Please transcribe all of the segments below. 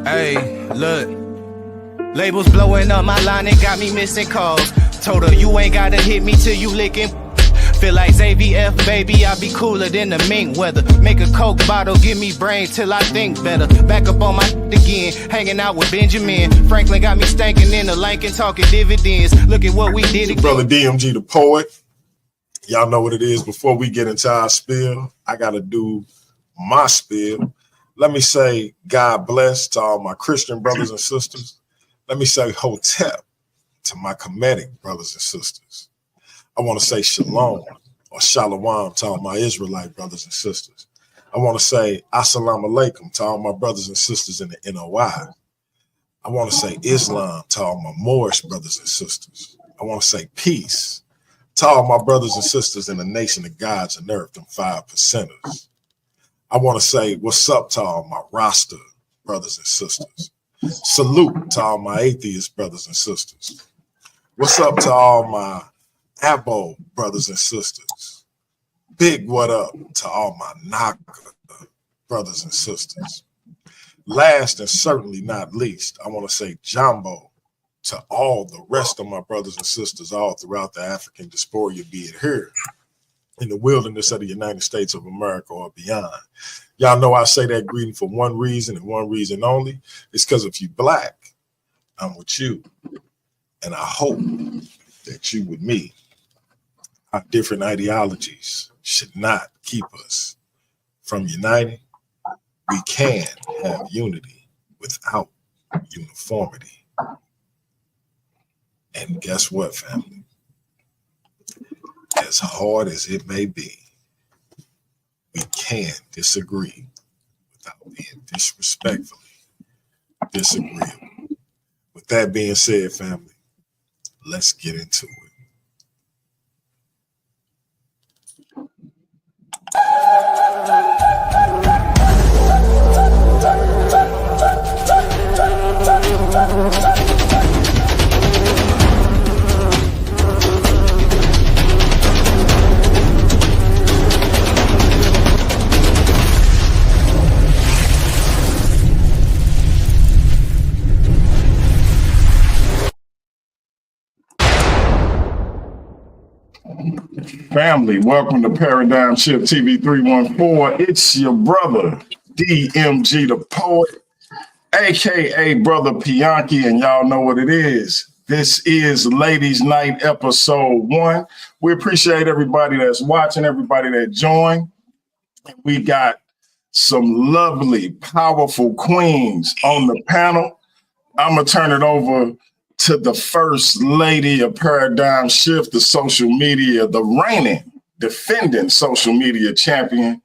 Hey, look. Labels blowing up my line and got me missing calls. Told her you ain't gotta hit me till you licking. Feel like ZVF, baby, I be cooler than the mink weather. Make a Coke bottle, give me brain till I think better. Back up on my again, hanging out with Benjamin. Franklin got me stankin' in the Lincoln, talking dividends. Look at what we did again. Brother DMG the poet. Y'all know what it is. Before we get into our spiel, I gotta do my spiel. Let me say God bless to all my Christian brothers and sisters. Let me say hotep to my Kemetic brothers and sisters. I want to say shalom or shalom to all my Israelite brothers and sisters. I want to say assalamu alaikum to all my brothers and sisters in the NOI. I want to say Islam to all my Moorish brothers and sisters. I want to say peace to all my brothers and sisters in the nation of gods and earth, them 5%ers. I want to say what's up to all my Rasta brothers and sisters. Salute to all my atheist brothers and sisters. What's up to all my Abo brothers and sisters. Big what up to all my Naka brothers and sisters. Last and certainly not least, I want to say Jumbo to all the rest of my brothers and sisters all throughout the African diaspora, be it here in the wilderness of the United States of America or beyond. Y'all know I say that greeting for one reason and one reason only. It's because if you black, I'm with you. And I hope that you with me. Our different ideologies should not keep us from uniting. We can have unity without uniformity. And guess what, family? As hard as it may be, we can disagree without being disrespectfully disagreeable. With that being said, family, let's get into it. Family, welcome to Paradigm Shift TV 314. It's your brother, DMG the Poet, aka Brother Pianki, and y'all know what it is. This is Ladies Night Episode 1. We appreciate everybody that's watching, everybody that joined. We got some lovely, powerful queens on the panel. I'm going to turn it over to the first lady of Paradigm Shift, the social media, the reigning, defending social media champion,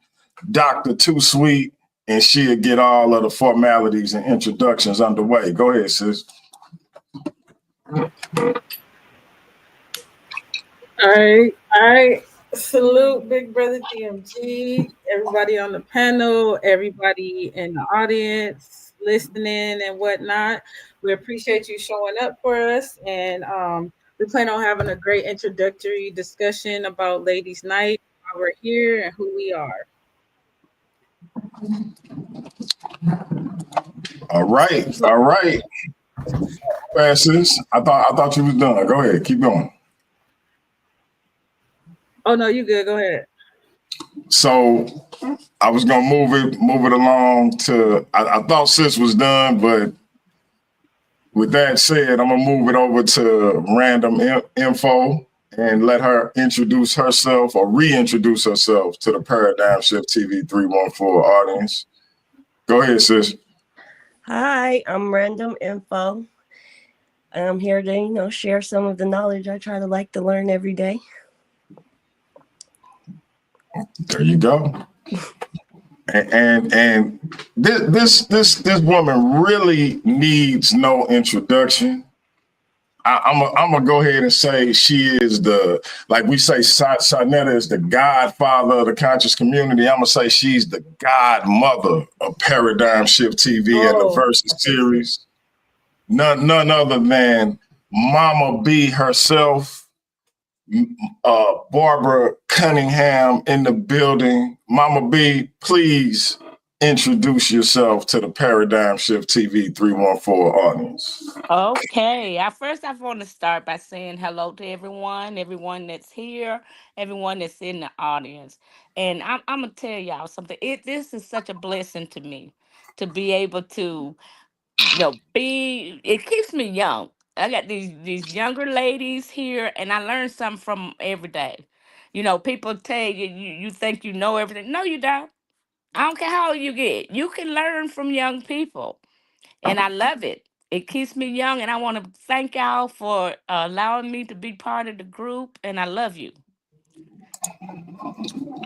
Dr. Too Sweet, and she'll get all of the formalities and introductions underway. Go ahead, sis. All right. Salute, Big Brother DMG, everybody on the panel, everybody in the audience, listening and whatnot. We appreciate you showing up for us, and we plan on having a great introductory discussion about Ladies Night, why we're here, and who we are. All right. Francis, I thought you was done. Go ahead, keep going. Oh no, you good. Go ahead. So I was gonna move it along to. I thought sis was done, but with that said, I'm gonna move it over to Random Info and let her introduce herself or reintroduce herself to the Paradigm Shift TV 314 audience. Go ahead, sis. Hi, I'm Random Info. I'm here to, share some of the knowledge I try to learn every day. There you go. And this woman really needs no introduction. I'm gonna go ahead and say she is like we say, Sarnetta is the godfather of the conscious community. I'm gonna say she's the godmother of Paradigm Shift TV and the Versus series. None other than Mama B herself. Barbara Cunningham in the building. Mama B, please introduce yourself to the Paradigm Shift TV 314 audience. Okay. I want to start by saying hello to everyone that's here, everyone that's in the audience. And I'm gonna tell y'all something. This is such a blessing to me to be able to, be. It keeps me young. I got these younger ladies here, and I learn something from 'em every day. People tell you think you know everything. No, you don't. I don't care how old you get. You can learn from young people, and I love it. It keeps me young, and I want to thank y'all for allowing me to be part of the group. And I love you.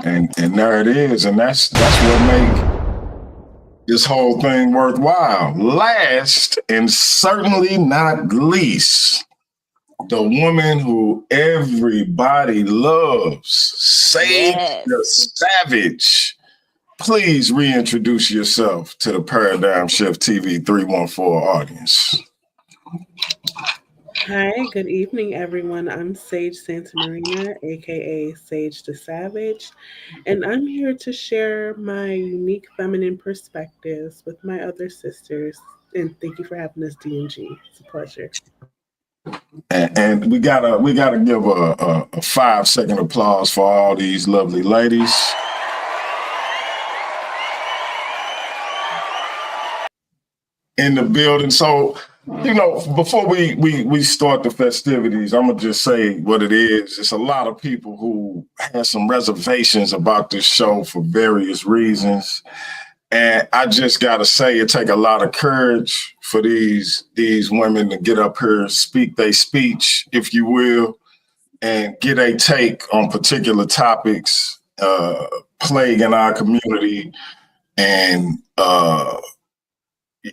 And there it is. And that's what make this whole thing worthwhile. Last and certainly not least, the woman who everybody loves, Sage the Yes. Savage. Please reintroduce yourself to the Paradigm Shift TV 314 audience. Hi, good evening, everyone. I'm Sage Santamarina, aka Sage the Savage, and I'm here to share my unique feminine perspectives with my other sisters. And thank you for having us, DMG. It's a pleasure. And we gotta give a 5 second applause for all these lovely ladies. In the building. So, before we start the festivities, I'm gonna just say what it is. It's a lot of people who have some reservations about this show for various reasons. And I just gotta say it take a lot of courage for these women to get up here, speak their speech, if you will, and get a take on particular topics plaguing our community and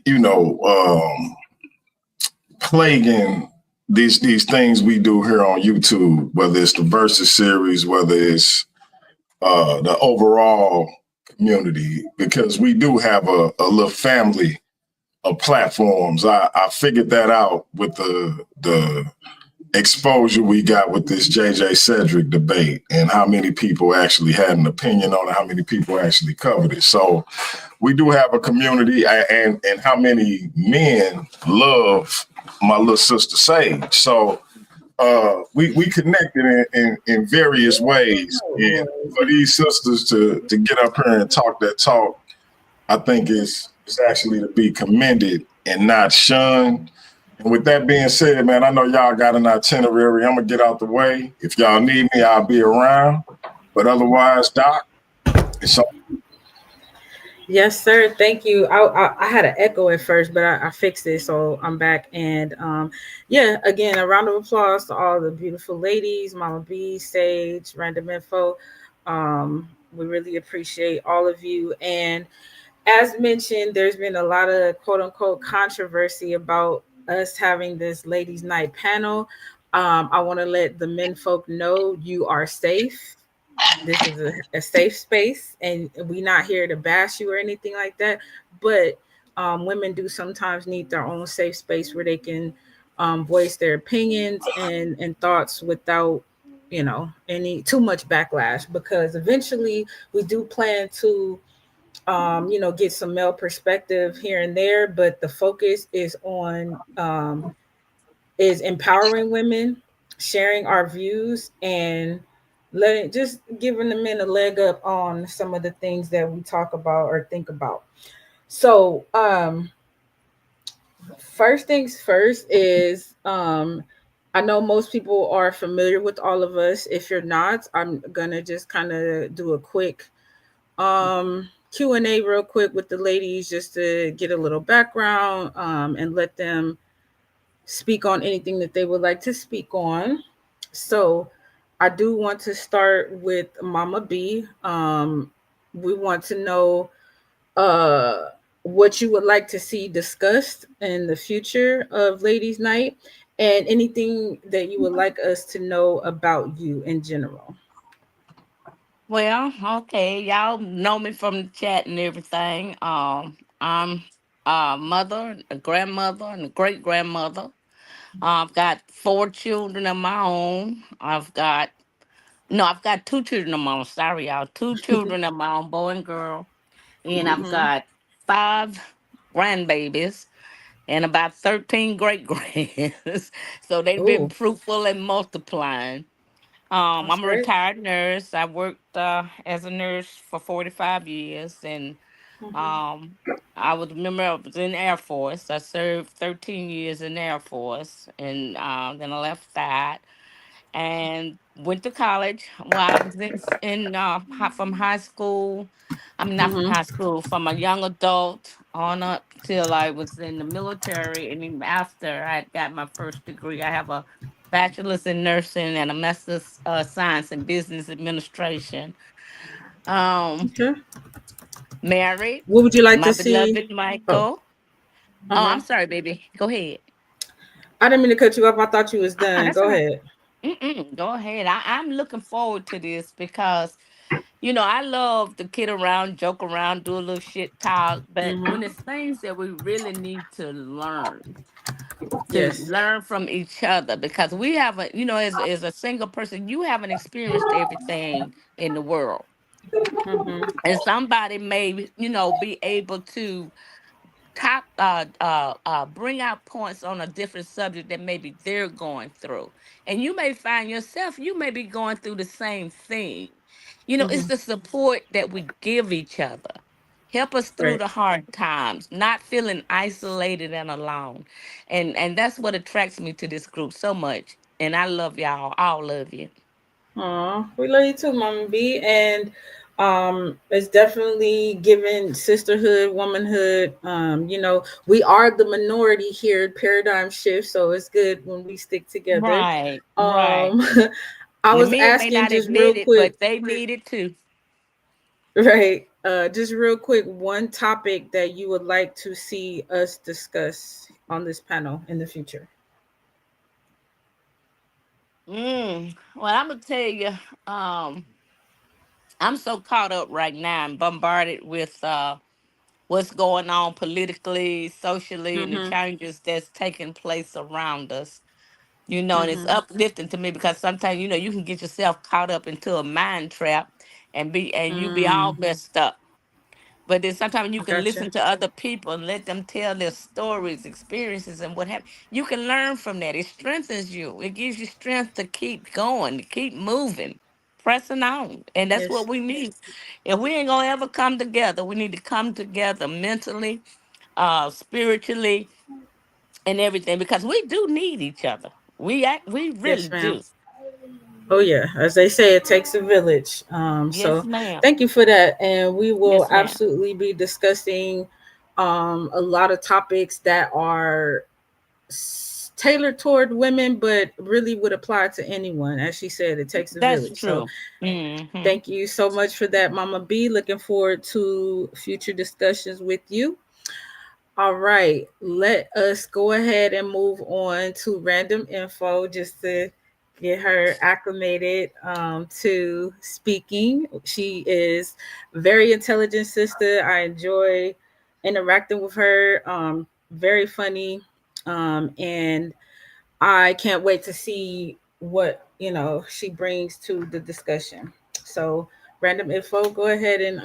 you know, plaguing these things we do here on YouTube, whether it's the Versus series, whether it's the overall community, because we do have a little family of platforms. I figured that out with the exposure we got with this JJ Cedric debate and how many people actually had an opinion on it, how many people actually covered it. So we do have a community, and how many men love my little sister Sage. So we connected in various ways. And for these sisters to get up here and talk that talk, I think is actually to be commended and not shunned. And with that being said, man, I know y'all got an itinerary. I'm gonna get out the way. If y'all need me, I'll be around. But otherwise, Doc, it's all. Yes, sir. Thank you. I had an echo at first, but I fixed it, so I'm back. And yeah, again, a round of applause to all the beautiful ladies, Mama B, Sage, Random Info. We really appreciate all of you. And as mentioned, there's been a lot of quote unquote controversy about us having this ladies' night panel. I want to let the men folk know you are safe. This is a safe space, and we're not here to bash you or anything like that. But women do sometimes need their own safe space where they can voice their opinions and thoughts without, any too much backlash. Because eventually, we do plan to get some male perspective here and there, but the focus is on is empowering women, sharing our views, and letting just giving the men a leg up on some of the things that we talk about or think about. So, first things first is I know most people are familiar with all of us. If you're not, I'm gonna just kind of do a quick Q&A real quick with the ladies just to get a little background and let them speak on anything that they would like to speak on. So I do want to start with Mama B. We want to know uh, what you would like to see discussed in the future of Ladies Night and anything that you would like us to know about you in general. Well, okay. Y'all know me from the chat and everything. I'm a mother, a grandmother, and a great grandmother. I've got 4 children of my own. I've got 2 children of my own. Sorry, y'all. 2 children of my own, boy and girl. and I've Mm-hmm. got 5 grandbabies and about 13 great grands. So they've been Oh, fruitful and multiplying. that's I'm a great. retired nurse. I worked as a nurse for 45 years, and Mm-hmm. um, I was remember I was in the Air Force. I served 13 years in the Air Force, and then I left that and went to college while I was from high school. I mean, not from Mm-hmm. high school, from a young adult on up till I was in the military, and even after I had got my first degree. I have a bachelor's in nursing and a master's science in business administration. Um, Okay. Married, What would you like my to see? beloved Oh, Michael. Oh, uh-huh. I'm sorry, baby. Go ahead. I didn't mean to cut you off. I thought you was done. That's all Go right. ahead. Go ahead. I'm looking forward to this because I love to kid around, joke around, do a little shit talk. But when Mm-hmm. it's things that we really need to Yes. learn from each other, because we haven't, as a single person, you haven't experienced everything in the world. Mm-hmm. And somebody may, be able to bring out points on a different subject that maybe they're going through, and you may find yourself, you may be going through the same thing. It's Mm-hmm. the support that we give each other, help us through Right. the hard times, not feeling isolated and alone. And that's what attracts me to this group so much, and I love y'all. I'll love you. Aw, we love you too, Mama B. And it's definitely given sisterhood, womanhood. We are the minority here at Paradigm Shift, so it's good when we stick together. Right, right. Um, I The was men may asking not just real admit it, quick, but they need it too. right? Just real quick, one topic that you would like to see us discuss on this panel in the future. Well, I'm gonna tell you, um, I'm so caught up right now and bombarded with what's going on politically, socially, and the Mm-hmm. changes that's taking place around us. And it's Mm-hmm. uplifting to me because sometimes you can get yourself caught up into a mind trap and you be all Mm, messed up. But then sometimes you I can gotcha. listen to other people and let them tell their stories, experiences, and what have you. Can learn from that. It strengthens you. It gives you strength to keep going, to keep moving, pressing on. And that's what Yes. we need. If we ain't gonna ever come together, we need to come together mentally, spiritually, and everything, because we do need each other. We really Yes, ma'am. do. Oh yeah, as they say, it takes a village. Yes, So ma'am. thank you for that, and we will Yes, ma'am. absolutely be discussing a lot of topics that are tailored toward women, but really would apply to anyone. As she said, it takes a That's village. So true. Hmm. thank you so much for that, Mama B. Looking forward to future discussions with you. All right, let us go ahead and move on to random info just to get her acclimated to speaking. She is a very intelligent sister. I enjoy interacting with her. Very funny, and I can't wait to see what she brings to the discussion. So, random info. Go ahead and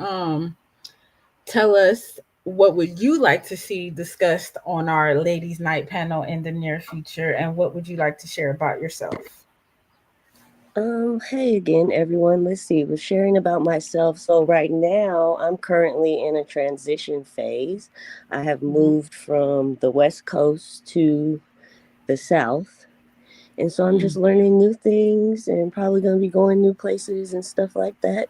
tell us what would you like to see discussed on our ladies night panel in the near future, and what would you like to share about yourself? Hey again, everyone. Let's see. Was sharing about myself. So right now, I'm currently in a transition phase. I have Mm-hmm. moved from the West Coast to the South, and so I'm just Mm, learning new things and probably going to be going new places and stuff like that.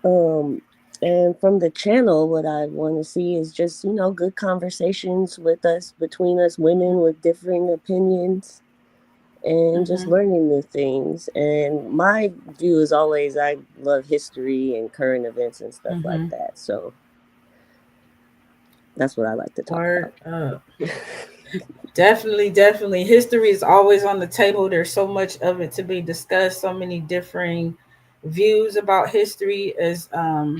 Um, and from the channel, what I want to see is just good conversations with us between us women with differing opinions and just mm-hmm. learning new things. And my view is always I love history and current events and stuff like Mm-hmm. that. So that's what I like to talk Word about. up. Definitely, definitely. History is always on the table. There's so much of it to be discussed, so many differing views about history, as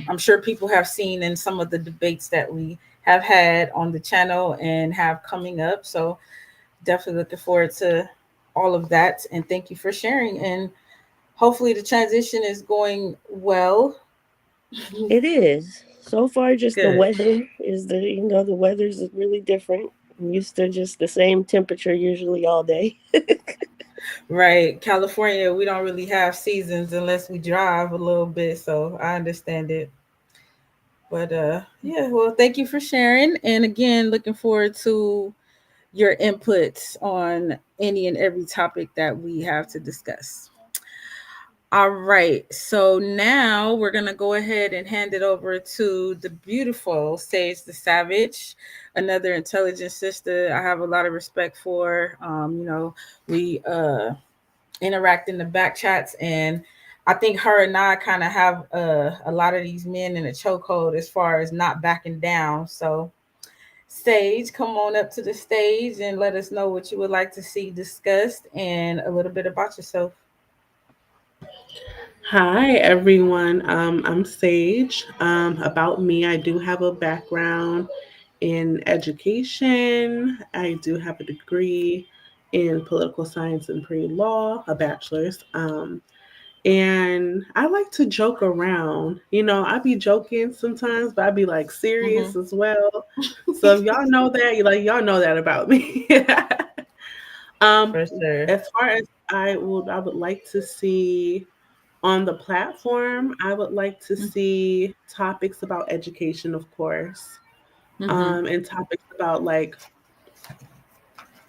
I'm sure people have seen in some of the debates that we have had on the channel and have coming up. So definitely looking forward to all of that. And thank you for sharing. And hopefully the transition is going well. It is. So far, just the Good. weather is the weather's really different. I'm used to just the same temperature usually all day. Right. California, we don't really have seasons unless we drive a little bit, so I understand it. But yeah, well, thank you for sharing. And again, looking forward to your inputs on any and every topic that we have to discuss. All right. So now we're going to go ahead and hand it over to the beautiful Sage the Savage, another intelligent sister I have a lot of respect for. We interact in the back chats, and I think her and I kind of have a lot of these men in a chokehold as far as not backing down. So, Sage, come on up to the stage and let us know what you would like to see discussed and a little bit about yourself. Hi, everyone. I'm Sage. About me, I do have a background in education. I do have a degree in political science and pre law, a bachelor's. And I like to joke around. I be joking sometimes, but I be like Mm-hmm. serious as well. So if y'all know that, y'all know that about me. um, For sure. as far as I would like to see on the platform, I would like to see topics about education, of course, Mm-hmm. and topics about like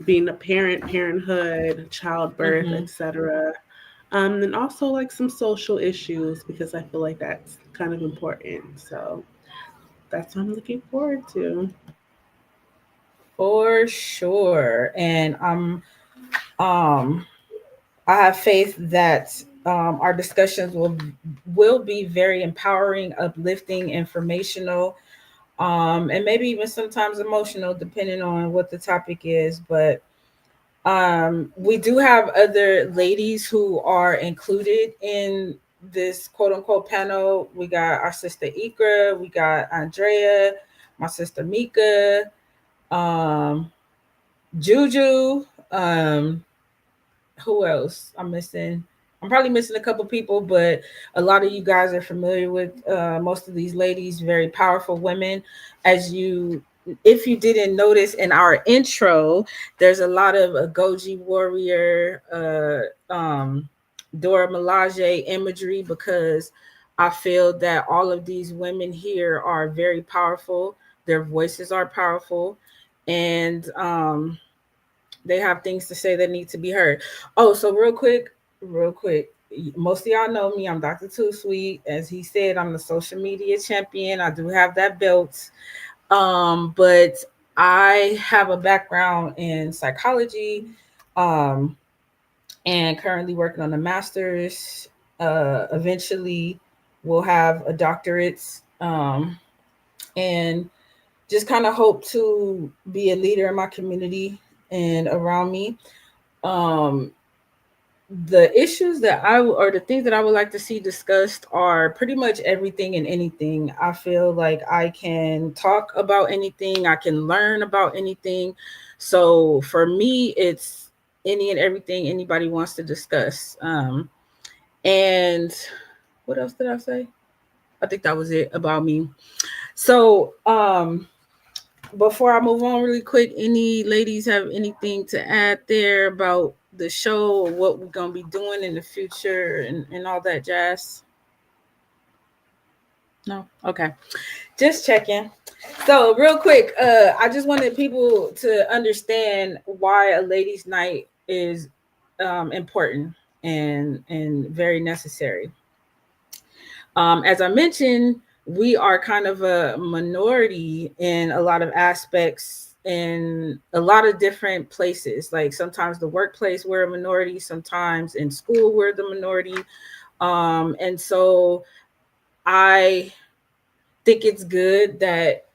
being a parent, parenthood, childbirth, Mm-hmm. etc. And also like some social issues because I feel like that's kind of important. So that's what I'm looking forward to. For sure. And um I have faith that our discussions will be very empowering, uplifting, informational, and maybe even sometimes emotional, depending on what the topic is. But we do have other ladies who are included in this quote unquote panel. We got our sister Ikra, we got Andrea, my sister Mika, um, Juju. Um, who else I'm missing? I'm probably missing a couple people, but a lot of you guys are familiar with most of these ladies, very powerful women. As you, if you didn't notice in our intro, there's a lot of Agojie warrior, Dora Milaje imagery because I feel that all of these women here are very powerful. Their voices are powerful, and they have things to say that need to be heard. Oh, so real quick. Most of y'all know me. I'm Dr. Too Sweet. As he said, I'm the social media champion. I do have that belt. But I have a background in psychology, um, and currently working on a master's. Eventually, we'll have a doctorate, and just kind of hope to be a leader in my community and around me. um the issues that or the things that I would like to see discussed are pretty much everything and anything. I feel like I can talk about anything, I can learn about anything. So for me, it's any and everything anybody wants to discuss. And what else did I say? I think that was it about me. So before I move on really quick, any ladies have anything to add there about the show or what we're gonna be doing in the future and all that jazz? No? Okay. Just checking. So real quick, I just wanted people to understand why a ladies' night is important and very necessary. As I mentioned, we are kind of a minority in a lot of aspects in a lot of different places. Like sometimes the workplace we're a minority, sometimes in school we're the minority. And so I think it's good that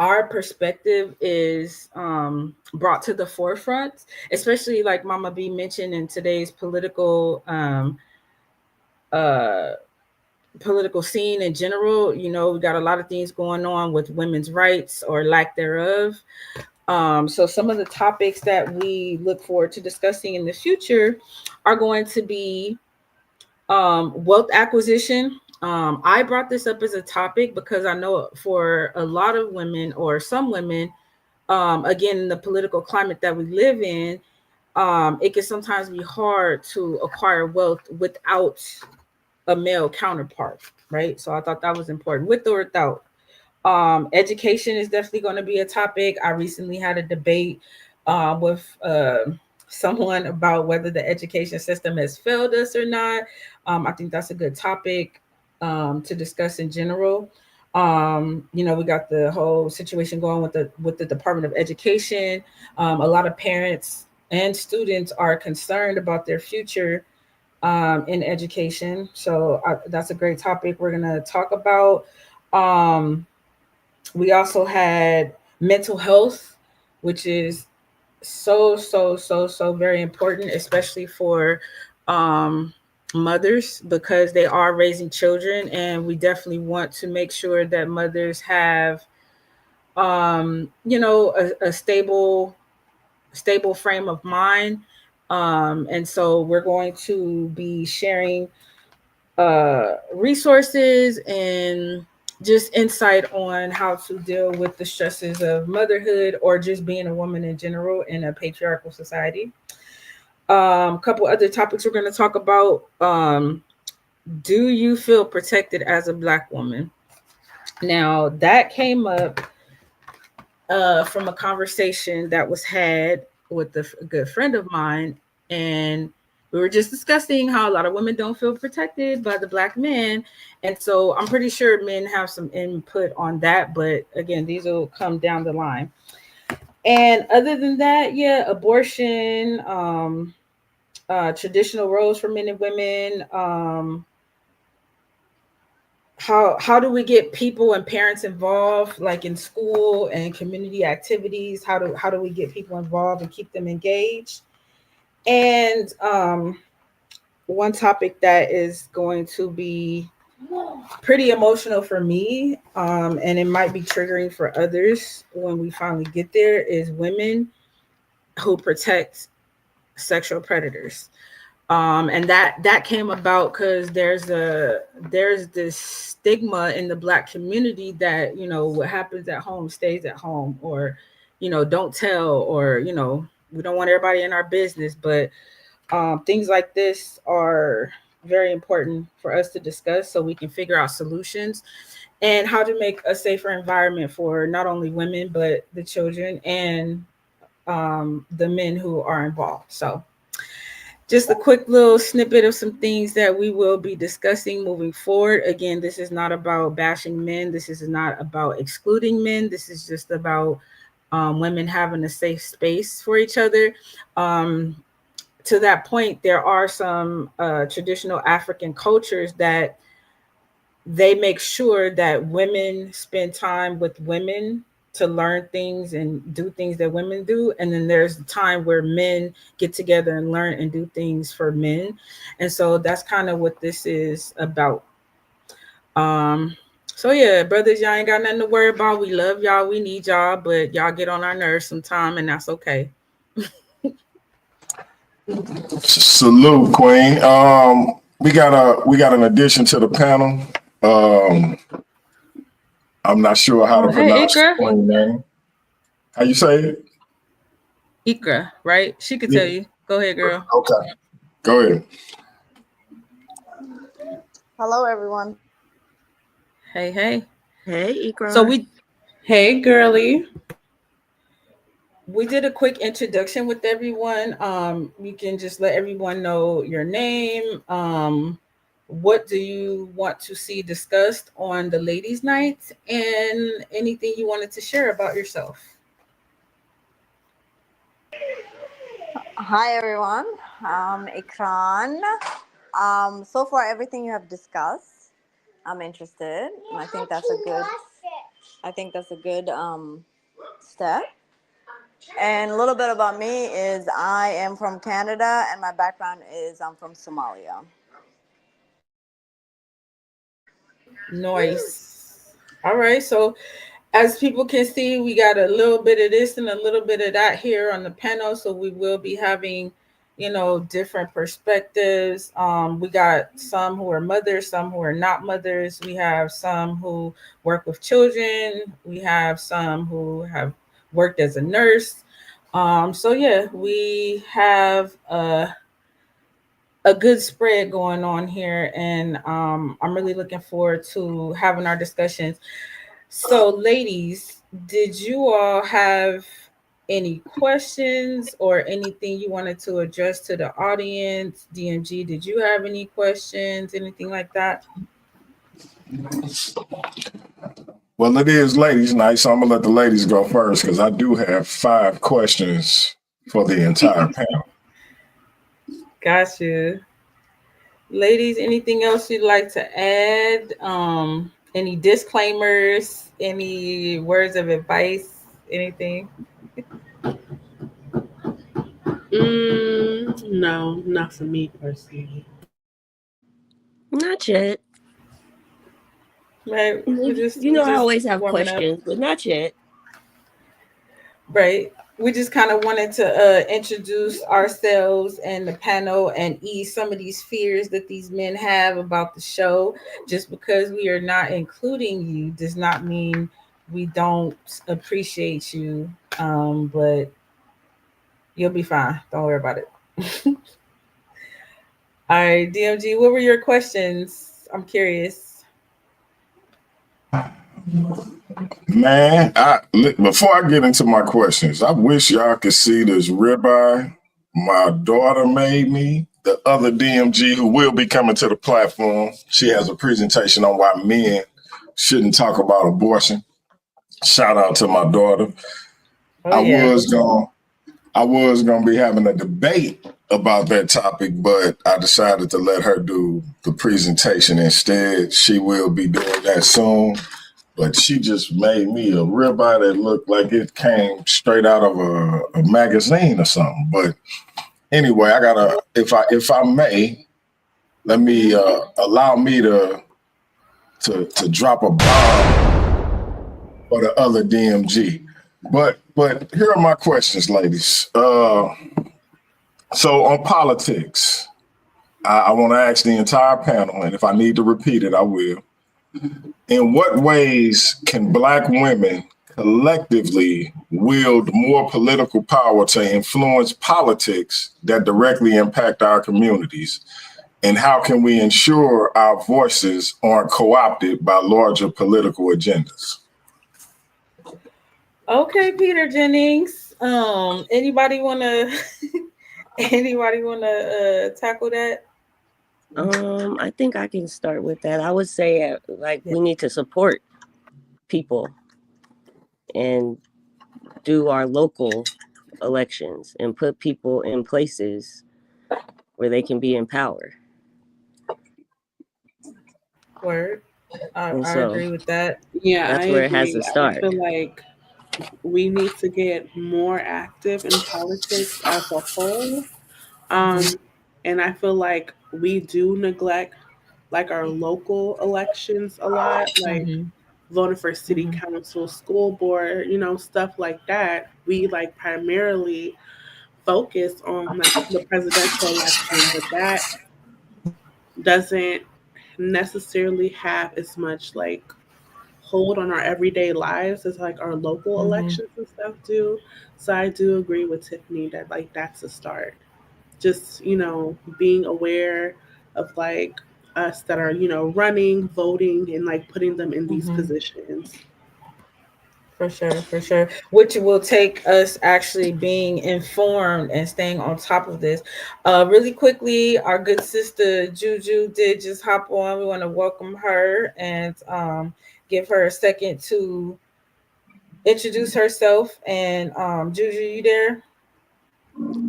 our perspective is brought to the forefront, especially like Mama B mentioned in today's uh, political scene in general. We got a lot of things going on with women's rights or lack thereof. So some of the topics that we look forward to discussing in the future are going to be wealth acquisition I brought this up as a topic because I know for a lot of women or some women, again, in the political climate that we live in, it can sometimes be hard to acquire wealth without a male counterpart, right? So I thought that was important, with or without. Education is definitely going to be a topic. I recently had a debate with someone about whether the education system has failed us or not. I think that's a good topic to discuss in general. We got the whole situation going with the Department of Education. A lot of parents and students are concerned about their future in education. So that's a great topic we're going to talk about. Um, we also had mental health, which is so very important, especially for um, mothers, because they are raising children, and we definitely want to make sure that mothers have a stable frame of mind. And so we're going to be sharing resources and just insight on how to deal with the stresses of motherhood or just being a woman in general in a patriarchal society. A couple other topics we're going to talk about. Do you feel protected as a Black woman? Now, that came up from a conversation that was had with a good friend of mine. And we were just discussing how a lot of women don't feel protected by the Black men. And so I'm pretty sure men have some input on that. But again, these will come down the line. And other than that, yeah, abortion, traditional roles for men and women, how do we get people and parents involved, like in school and community activities? How do we get people involved and keep them engaged? And one topic that is going to be pretty emotional for me, and it might be triggering for others when we finally get there, is women who protect sexual predators. And that came about because there's this stigma in the Black community that, what happens at home stays at home, or don't tell, or we don't want everybody in our business. But things like this are very important for us to discuss so we can figure out solutions and how to make a safer environment for not only women but the children and the men who are involved. So just a quick little snippet of some things that we will be discussing moving forward. Again, this is not about bashing men. This is not about excluding men. This is just about women having a safe space for each other. To that point, there are some traditional African cultures that they make sure that women spend time with women to learn things and do things that women do. And then there's the time where men get together and learn and do things for men. And so that's kind of what this is about. So yeah, brothers, y'all ain't got nothing to worry about. We love y'all, we need y'all, but y'all get on our nerves sometime, and that's okay. Salute, Queen. We got an addition to the panel. I'm not sure how to Hey, pronounce Ikra. Queen name. How you say it? Ikra, right? She could Yeah. tell you. Go ahead, girl. Okay. Go ahead. Hello, everyone. Hey, hey. Hey, So Ikrar. Hey, girly. we did a quick introduction with everyone. You can just let everyone know your name. What do you want to see discussed on the ladies' night, and anything you wanted to share about yourself. Hi, everyone. Ikran. So far, everything you have discussed, I'm interested, and I think that's a good. I think that's a good step. And a little bit about me is I am from Canada, and my background is I'm from Somalia. Nice. All right. So, as people can see, we got a little bit of this and a little bit of that here on the panel. So, we will be having different perspectives. We got some who are mothers, some who are not mothers. We have some who work with children. We have some who have worked as a nurse. So yeah, we have a good spread going on here, and I'm really looking forward to having our discussions. So, ladies, did you all have any questions or anything you wanted to address to the audience? DMG, did you have any questions, anything like that? Well, it is ladies' night, so I'm gonna let the ladies go first because I do have 5 questions for the entire panel. Gotcha. Ladies, anything else you'd like to add? Any disclaimers, any words of advice, anything? No, not for me personally. Not yet. Right. We just You we know, I just always have warming up. questions, but not yet. Right. We just kind of wanted to introduce ourselves and the panel and ease some of these fears that these men have about the show. Just because we are not including you does not mean we don't appreciate you. But you'll be fine. Don't worry about it. All right, DMG, what were your questions? I'm curious. Man, before I get into my questions, I wish y'all could see this ribeye my daughter made me. The other DMG who will be coming to the platform, she has a presentation on why men shouldn't talk about abortion. Shout out to my daughter. Oh I yeah. was gonna be having a debate about that topic, but I decided to let her do the presentation instead. She will be doing that soon. But she just made me a ribeye that looked like it came straight out of a magazine or something. But anyway, I gotta, if I may, let me allow me to drop a bomb for the other DMG. But here are my questions, ladies. So on politics, I want to ask the entire panel, and if I need to repeat it, I will. In what ways can Black women collectively wield more political power to influence politics that directly impact our communities? And how can we ensure our voices aren't co-opted by larger political agendas? Okay, Peter Jennings. Anybody wanna anybody wanna tackle that? I think I can start with that. I would say, we need to support people and do our local elections and put people in places where they can be in power. Word. And I so agree with that. Yeah, I that's where it has agree. to I start. feel like we need to get more active in politics as a whole. Mm-hmm. Um, and I feel like we do neglect like our local elections a lot, like Mm-hmm. voting for city Mm-hmm. council, school board, stuff like that. We like primarily focus on like the presidential election, but that doesn't necessarily have as much like hold on our everyday lives as like our local Mm-hmm. elections and stuff do. So I do agree with Tiffany that like that's a start. Just, being aware of like us that are, running, voting and like putting them in these Mm-hmm. positions. For sure, for sure. Which will take us actually being informed and staying on top of this. Really quickly, our good sister Juju did just hop on. We want to welcome her and give her a second to introduce herself. And Juju, you there?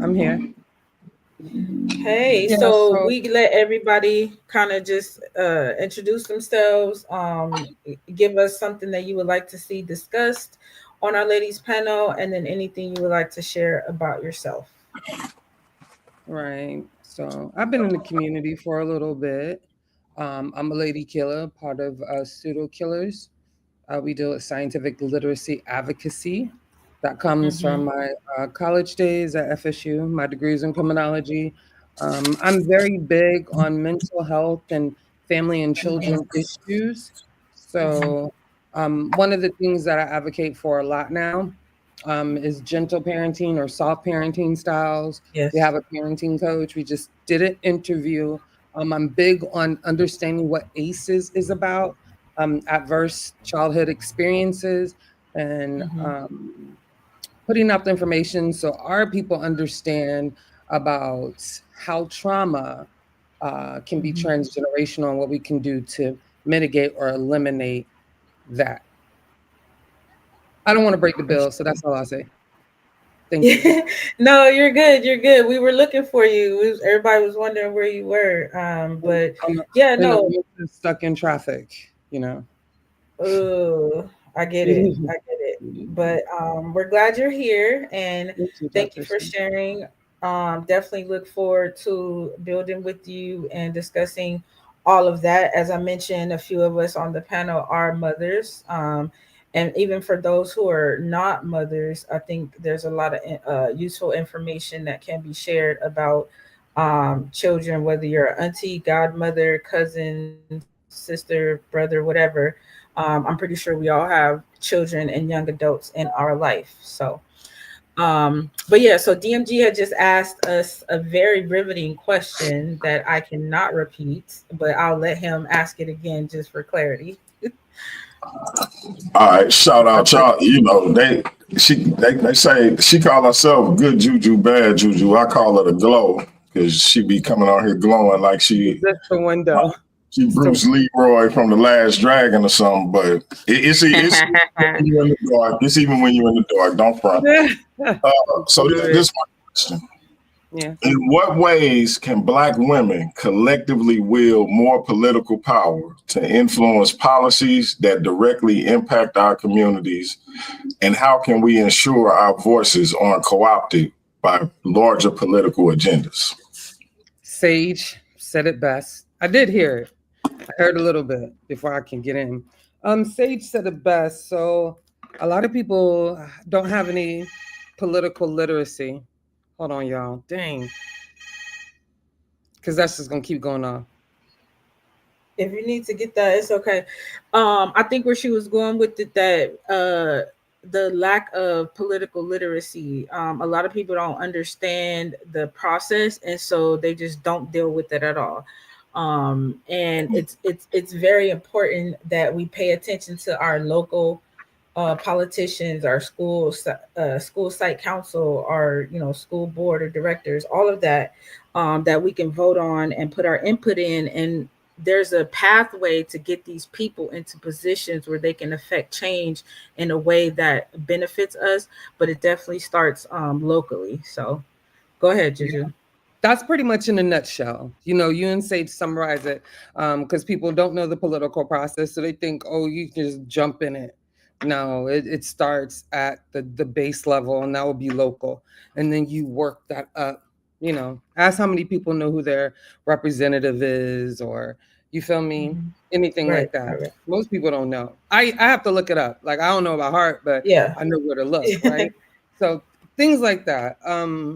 I'm here. Hey, Yeah, so so we let everybody kind of just introduce themselves, give us something that you would like to see discussed on our ladies panel, and then anything you would like to share about yourself. right. So I've been in the community for a little bit. I'm a lady killer, part of Pseudo Killers. We do scientific literacy advocacy. That comes Mm-hmm. from my college days at FSU, my degrees in criminology. I'm very big on mental health and family and children issues. Mm-hmm. So, one of the things that I advocate for a lot now is gentle parenting or soft parenting styles. We Yes. have a parenting coach. We just did an interview. I'm big on understanding what ACEs is about, adverse childhood experiences, and Mm-hmm. putting out the information so our people understand about how trauma can be Mm-hmm. transgenerational and what we can do to mitigate or eliminate that. I don't want to break the For bill, so sure. that's all I'll say. Thank you. No, you're good. You're good. We were looking for you. Everybody was wondering where you were. But I'm yeah, in the no. midst of stuck in traffic, you know. Oh, I get it. I get it. But we're glad you're here, and Thank you, thank you Dr. for Sue. sharing. Definitely look forward to building with you and discussing all of that. As I mentioned, a few of us on the panel are mothers, and even for those who are not mothers, I think there's a lot of useful information that can be shared about children, whether you're an auntie, godmother, cousin, sister, brother, whatever. I'm pretty sure we all have children and young adults in our life. So, but yeah, so DMG had just asked us a very riveting question that I cannot repeat, but I'll let him ask it again just for clarity. All right, shout out Dr. y'all. You know, they say she call herself good juju, bad juju. I call it a glow because she be coming out here glowing like Is this the window? she So, Bruce Leroy from the Last Dragon or something. But it's when you in the dark. It's even when you're in the dark. Don't front. So Love this it. is my question. yeah. In what ways can Black women collectively wield more political power to influence policies that directly impact our communities? And how can we ensure our voices aren't co opted by larger political agendas? Sage said it best. I did hear it. I heard a little bit before I can get in. Sage said it best. So a lot of people don't have any political literacy. Hold on, y'all. Dang. Because that's just gonna keep going on. If you need to get that, it's okay. I think where she was going with it, that the lack of political literacy. A lot of people don't understand the process, and so they just don't deal with it at all. And it's very important that we pay attention to our local politicians, our school site council, our school board of directors, all of that, that we can vote on and put our input in. And there's a pathway to get these people into positions where they can affect change in a way that benefits us. But it definitely starts locally. So go ahead, Juju. That's pretty much in a nutshell. You and Sage summarize it because people don't know the political process, so they think, oh, you can just jump in it. No, it starts at the base level, and that will be local, and then you work that up. Ask how many people know who their representative is, or you feel me, Hmm. anything Right, like that. right, right. Most people don't know. I have to look it up. Like I don't know about heart, but Yeah. I know where to look. Right. So things like that.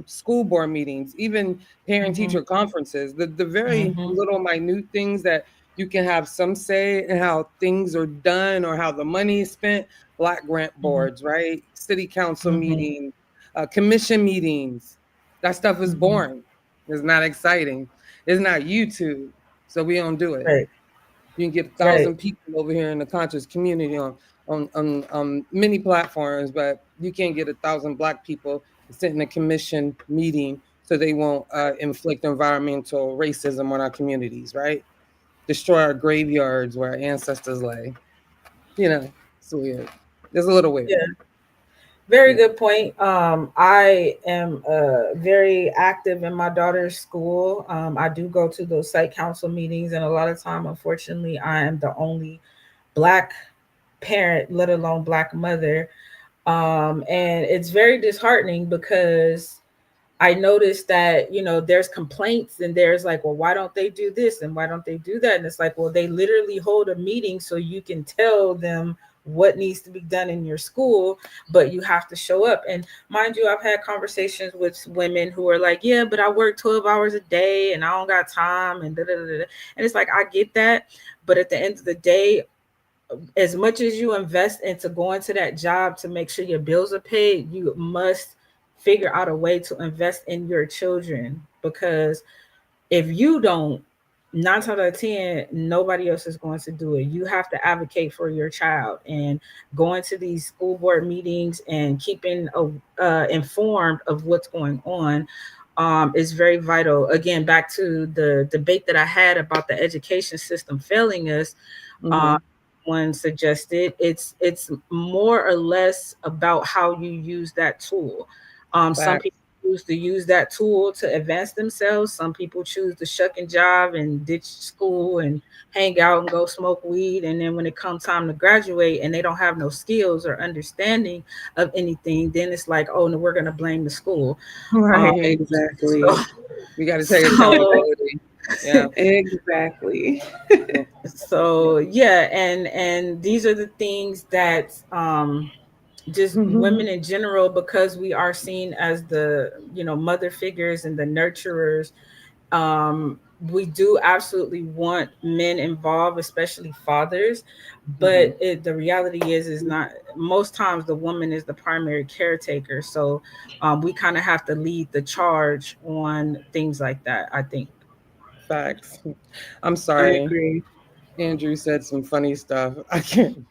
School board meetings, even parent Hmm. teacher conferences, the very Hmm. little minute things that you can have some say in how things are done or how the money is spent. Black grant Hmm. boards, right? City council Hmm. meetings, commission meetings. That stuff is Hmm. boring. It's not exciting. It's not YouTube, so we don't do it. Right, You can get a right. thousand people over here in the conscious community on many platforms, but you can't get 1,000 Black people to sit in a commission meeting so they won't inflict environmental racism on our communities, right? Destroy our graveyards where our ancestors lay. It's weird. It's a little weird. Yeah. Very Yeah. good point. I am very active in my daughter's school. I do go to those site council meetings, and a lot of time, unfortunately, I am the only Black parent, let alone Black mother. And it's very disheartening because I noticed that, there's complaints and there's like, well, why don't they do this and why don't they do that? And it's like, well, they literally hold a meeting so you can tell them what needs to be done in your school, but you have to show up. And mind you, I've had conversations with women who are like, yeah, but I work 12 hours a day and I don't got time and da da da. And it's like, I get that, but at the end of the day, as much as you invest into going to that job to make sure your bills are paid, you must figure out a way to invest in your children, because if you don't, 9 times out of 10, nobody else is going to do it. You have to advocate for your child, and going to these school board meetings and keeping informed of what's going on is very vital. Again, back to the debate that I had about the education system failing us. Mm-hmm. um, One suggested it's more or less about how you use that tool. Some Facts. people choose to use that tool to advance themselves. Some people choose to shuck and jive and ditch school and hang out and go smoke weed. And then when it comes time to graduate and they don't have no skills or understanding of anything, then it's like, oh no, we're gonna blame the school. Um, Right. so, Exactly. We got to take so accountability. Yeah. Exactly. Yeah. so yeah, and these are the things that just women in general, because we are seen as the, mother figures and the nurturers. um we do absolutely want men involved, especially fathers, Mhm. but the reality is not most times the woman is the primary caretaker. So we kind of have to lead the charge on things like that, I think. Facts. I'm I sorry. agree. Andrew said some funny stuff. I can't.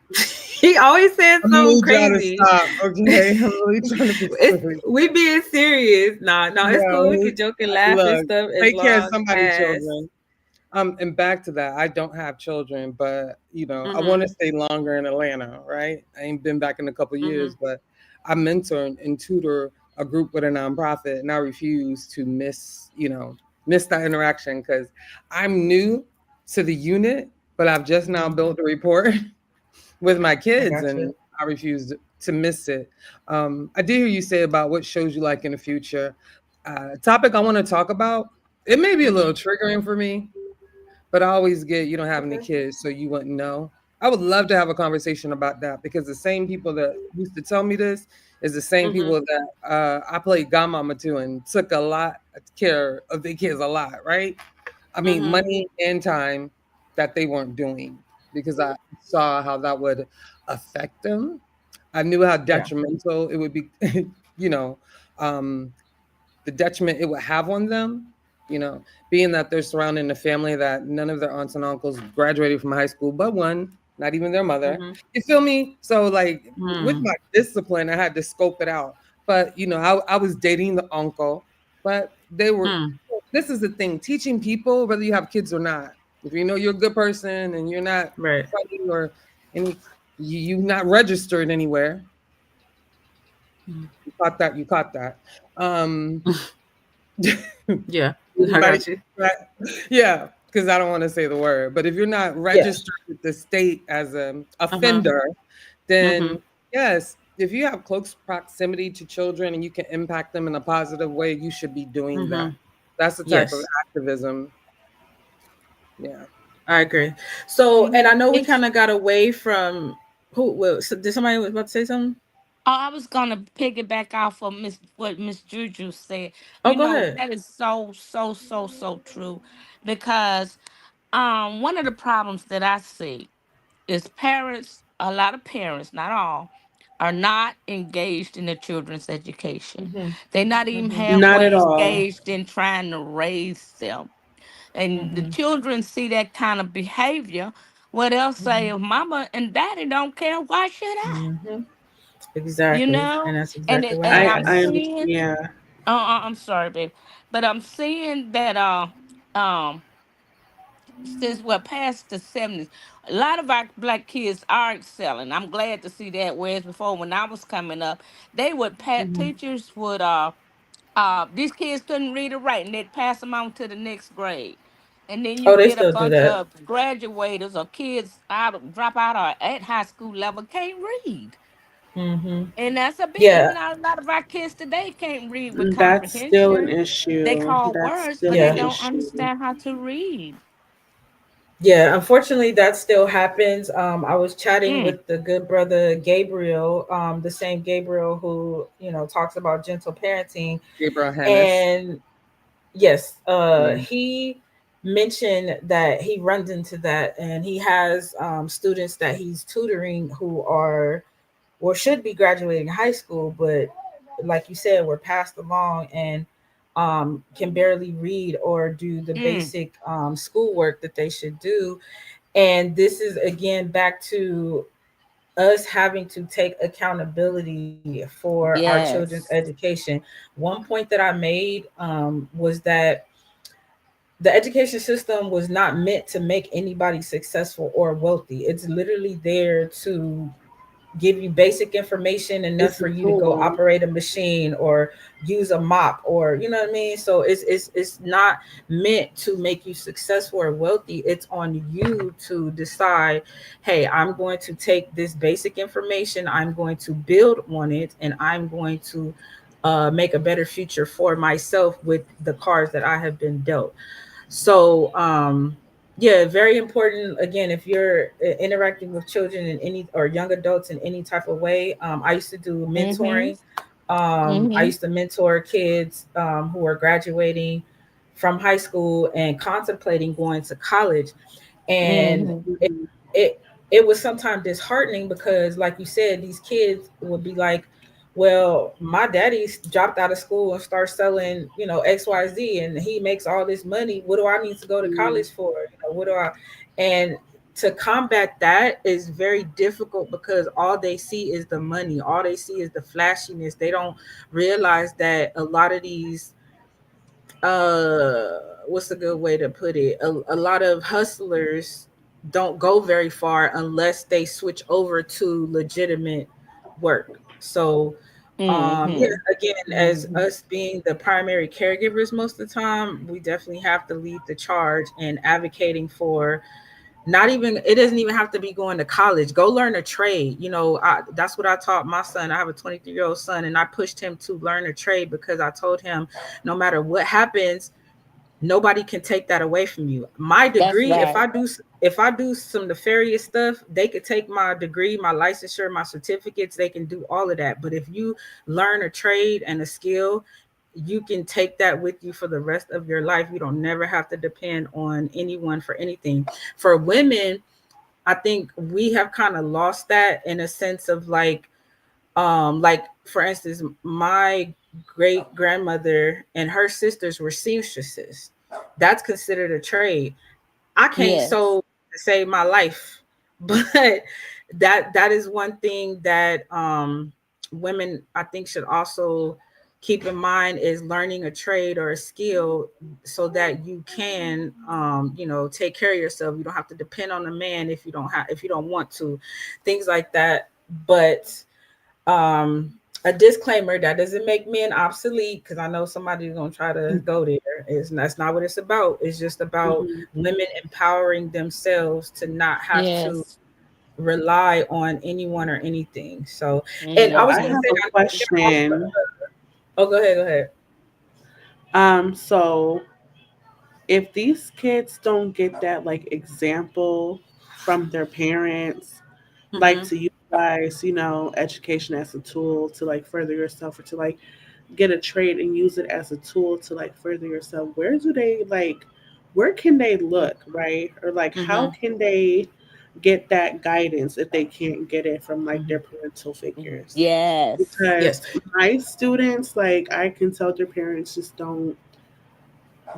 He always said I'm something really trying to crazy. stop. Okay. I'm really trying to be It's silly. we being serious. Nah, no, it's cool. We No, can joke and laugh and look, stuff as take care of long somebody's as. children. And back to that, I don't have children, but I want to Mhm. stay longer in Atlanta, right? I ain't been back in a couple years, Mhm. but I mentor and tutor a group with a nonprofit, and I refuse to miss that interaction because I'm new to the unit, but I've just now Mhm. built a report with my I kids, got you. and I refuse to miss it. I did hear you say about what shows you like in the future. Topic I want to talk about. It may be a little Mhm. triggering for me, but I always get you don't have any Okay. kids, so you wouldn't know. I would love to have a conversation about that because the same people that used to tell me this is the same Mhm. people that I played godmama to and took a lot of care of their kids a lot, right? I mean, Mhm. money and time that they weren't doing because I saw how that would affect them. I knew how Yeah. detrimental it would be, you know, um, the detriment it would have on them, you know, being that they're surrounding a family that none of their aunts and uncles graduated from high school, but one, not even their mother. Mhm. You feel me? So, like, with Mm. my discipline, I had to scope it out. But, I was dating the uncle, but they were, Mm. this is the thing teaching people, whether you have kids or not, if you know you're a good person and you're not Right. funny or any, you not registered anywhere, Mm. you caught that. Um, Yeah, I Anybody? got you. Yeah, because I don't want to say the word. But if you're not Yeah. registered with the state as an Uh-huh. offender, then Mhm. yes, if you have close proximity to children and you can impact them in a positive way, you should be doing that. Mhm. That's the type of Yes, activism. Yeah. I agree. So, and I know we It's kind of got away from who. Well, so did somebody was about to say something? Oh, I was gonna piggyback off of what Miss Juju said. Oh, go ahead. That is so so so so true, because one of the problems that I see is parents. A lot of parents, not all, are not engaged in their children's education. Mhm. They're not even Mhm. Not halfway at all. engaged in trying to raise them, and the Mhm. children see that kind of behavior. Well, they'll say, Mhm. "If Mama and Daddy don't care, why should I?" Mhm. You Exactly, and know, that's and exactly it, what and I I'm happens. I understand. seeing. Yeah. I'm sorry, babe, but I'm seeing that um since we're past the 70s, a lot of our black kids are excelling. I'm glad to see that. Whereas before, when I was coming up, they would Mhm. teachers would these kids couldn't read or write, and they'd pass them on to the next grade. And then you Oh, they get a still do bunch that. of graduators or kids drop out or at high school level can't read. Mhm. And that's a big, Yeah. a lot of our kids today can't read with That's still an comprehension. They issue. call That's words, still but they an Yeah. don't issue. understand how to read. Yeah, unfortunately, that still happens. I was chatting Mm. with the good brother Gabriel, the same Gabriel who talks about gentle parenting, Gabriel Hannis. and yes, Yeah. he mentioned that he runs into that, and he has students that he's tutoring who are or should be graduating high school, but like you said, we're passed along and can barely read or do the Mm. basic schoolwork that they should do. And this is again back to us having to take accountability for our children's Yes. education. One point that I made was that the education system was not meant to make anybody successful or wealthy. It's literally there to give you basic information enough It's a for you to go tool. operate a machine or use a mop, or you know what I mean. So it's not meant to make you successful or wealthy. It's on you to decide, hey, I'm going to take this basic information, I'm going to build on it, and I'm going to make a better future for myself with the cards that I have been dealt. So, yeah, very important. Again, if you're interacting with children in any or young adults in any type of way, I used to do Mm-hmm. mentoring. I Mm-hmm. used to mentor kids who are graduating from high school and contemplating going to college, and Mm-hmm. Mhm. it it was sometimes disheartening because, like you said, these kids would be like, well, my daddy's dropped out of school and starts selling, XYZ, and he makes all this money. What do I need to go to Mhm. college for? What do I? And to combat that is very difficult because all they see is the money, all they see is the flashiness. They don't realize that a lot of these uh what's a good way to put it, a lot of hustlers don't go very far unless they switch over to legitimate work. So yeah, Mm-hmm. again, as Mm-hmm. us being the primary caregivers most of the time, we definitely have to lead the charge in advocating for, not even, it doesn't even have to be going to college, go learn a trade. That's what I taught my son. I have a 23-year-old son, and I pushed him to learn a trade because I told him no matter what happens, nobody can take that away from you. My That's degree, if right. I do some nefarious stuff, they could take my degree, my licensure, my certificates, they can do all of that. But if you learn a trade and a skill, you can take that with you for the rest of your life. You don't never have to depend on anyone for anything. For women, I think we have kind of lost that in a sense of like for instance, my great grandmother and her sisters were seamstresses. That's considered a trade. I can't Yes. sew to save my life, but that is one thing that women, I think, should also keep in mind, is learning a trade or a skill so that you can take care of yourself. You don't have to depend on a man if you don't want to, things like that. But um a disclaimer, that doesn't make men obsolete, because I know somebody's gonna try to go there. That's not what it's about. It's just about Mhm. women empowering themselves to not have to Yes. rely on anyone or anything. So, and I So was I gonna Mm-hmm. have say a that they're also, question. oh, go ahead, go ahead. So if these kids don't get that like example from their parents, like Mm-hmm. to utilize, education as a tool to like further yourself or to like get a trade and use it as a tool to like further yourself, where can they look, right? Or like how Mm-hmm. can they get that guidance if they can't get it from like Mm-hmm. their parental Mm-hmm. figures? Yes. Yes. Because my students, like I can tell their parents just don't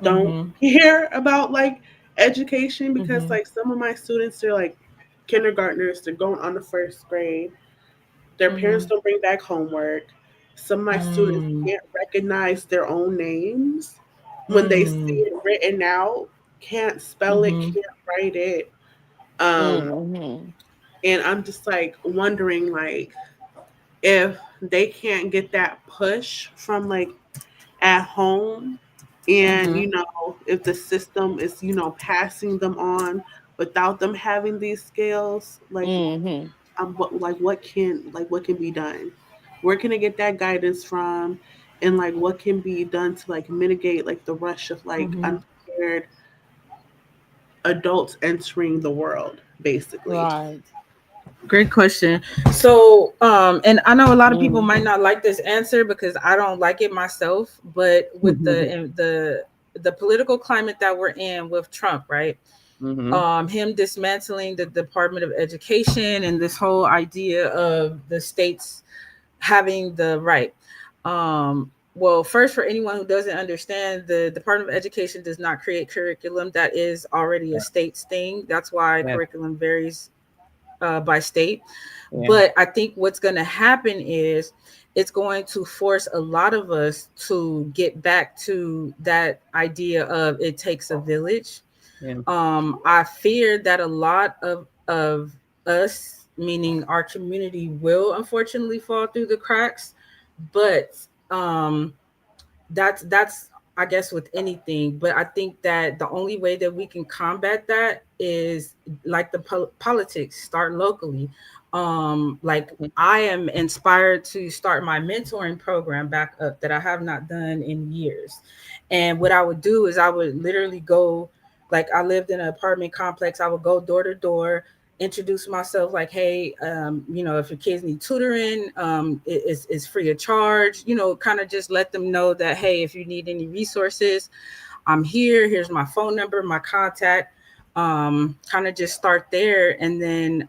Mm-hmm. care about like education, because Mm-hmm. like some of my students, they're like kindergartners, they're going on to first grade, their parents Mm-hmm. don't bring back homework. Some of my students Mm-hmm. can't recognize their own names when they see Mm-hmm. it written out, can't spell it, Mm-hmm. can't write it. um Mm-hmm. and I'm just like wondering, like, if they can't get that push from like at home, and Mm-hmm. if the system is passing them on without them having these skills, like Mm-hmm. what can be done, where can I get that guidance from, and like what can be done to like mitigate like the rush of like Mm-hmm. unprepared adults entering the world, basically? Right. Great question. So, and I know a lot of people might Mm-hmm. not like this answer because I don't like it myself, but with the political climate that we're in with Trump, right? Mm-hmm. Him dismantling the Department of Education and this whole idea of the states having the right. Well, first, for anyone who doesn't understand, the Department of Education does not create curriculum. That is already a state's thing. That's why Yeah. curriculum varies by state. Yeah. But I think what's going to happen is it's going to force a lot of us to get back to that idea of it takes a village. Yeah. I fear that a lot of us, meaning our community, will unfortunately fall through the cracks. But um, that's I guess with anything, but I think that the only way that we can combat that is like the politics start locally. Like I am inspired to start my mentoring program back up that I have not done in years. And what I would do is I would literally go, like I lived in an apartment complex, I would go door to door, introduce myself like, hey, if your kids need tutoring, it's free of charge, kind of just let them know that, hey, if you need any resources, I'm here. Here's my phone number, my contact. Kind of just start there and then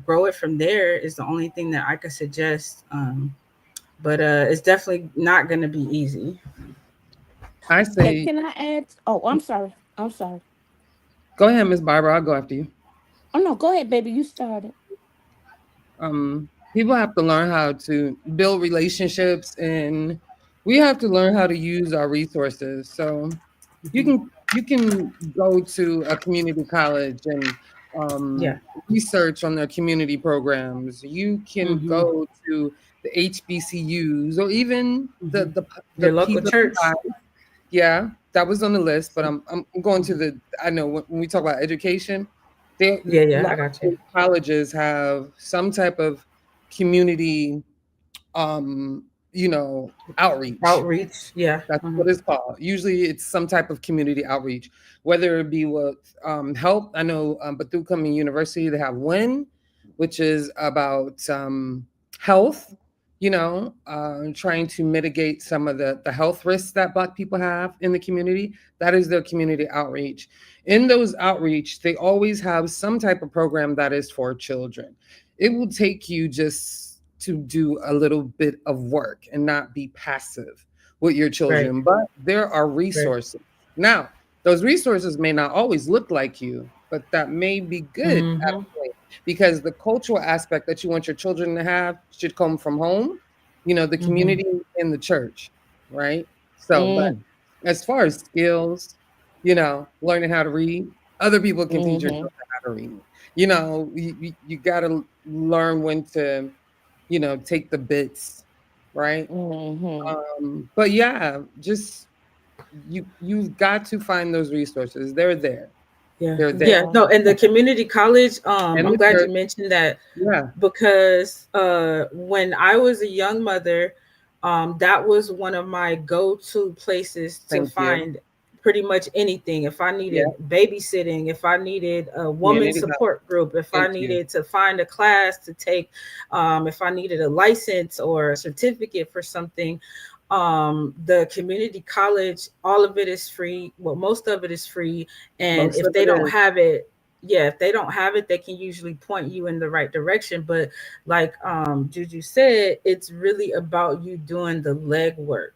grow it from there is the only thing that I could suggest. But it's definitely not going to be easy. I say, Can I add? Oh, I'm sorry. I'm sorry. go ahead, Miss Barbara. I'll go after you. Oh no, go ahead, baby. You started. People have to learn how to build relationships, and we have to learn how to use our resources. So you can go to a community college and Yeah. research on their community programs. You can Hmm. go to the HBCUs or even the Hmm. the the Your local church. PWI. Yeah, that was on the list, but I'm going to the. I know when we talk about education, there Yeah, a yeah, lot I of got you. those colleges have some type of community, um, outreach. Outreach. Yeah. That's Hmm. what it's called. Usually, it's some type of community outreach, whether it be with health. I know Bethune University, they have WIN, which is about health. Trying to mitigate some of the health risks that Black people have in the community. That is their community outreach. In those outreach, they always have some type of program that is for children. It will take you just to do a little bit of work and not be passive with your Right. children, but there are Right. resources. Now, those resources may not always look like you, but that may be good at Hmm. a point because the cultural aspect that you want your children to have should come from home, the Hmm. community and the church, right? So, but Mm. as far as skills, learning how to read, other people can teach your Mm-hmm. children how to read. You got to learn when to, take the bits, right? Mm-hmm. But yeah, just you've got to find those resources. They're there. Yeah. They're there. Yeah. Yeah. No, and the community college, And I'm the glad you church, mentioned that yeah, because when I was a young mother, that was one of my go-to places to thank you. find pretty much anything. If I Yeah, needed babysitting, if I needed a woman community help. support group, if I Thank you. needed to find a class to take, if I needed a license or a certificate for something, the community college, all of it is free. Well, most of it is free. And Most if of they it don't is. have it, yeah, if they don't have it, they can usually point you in the right direction. But like Juju said, it's really about you doing the legwork.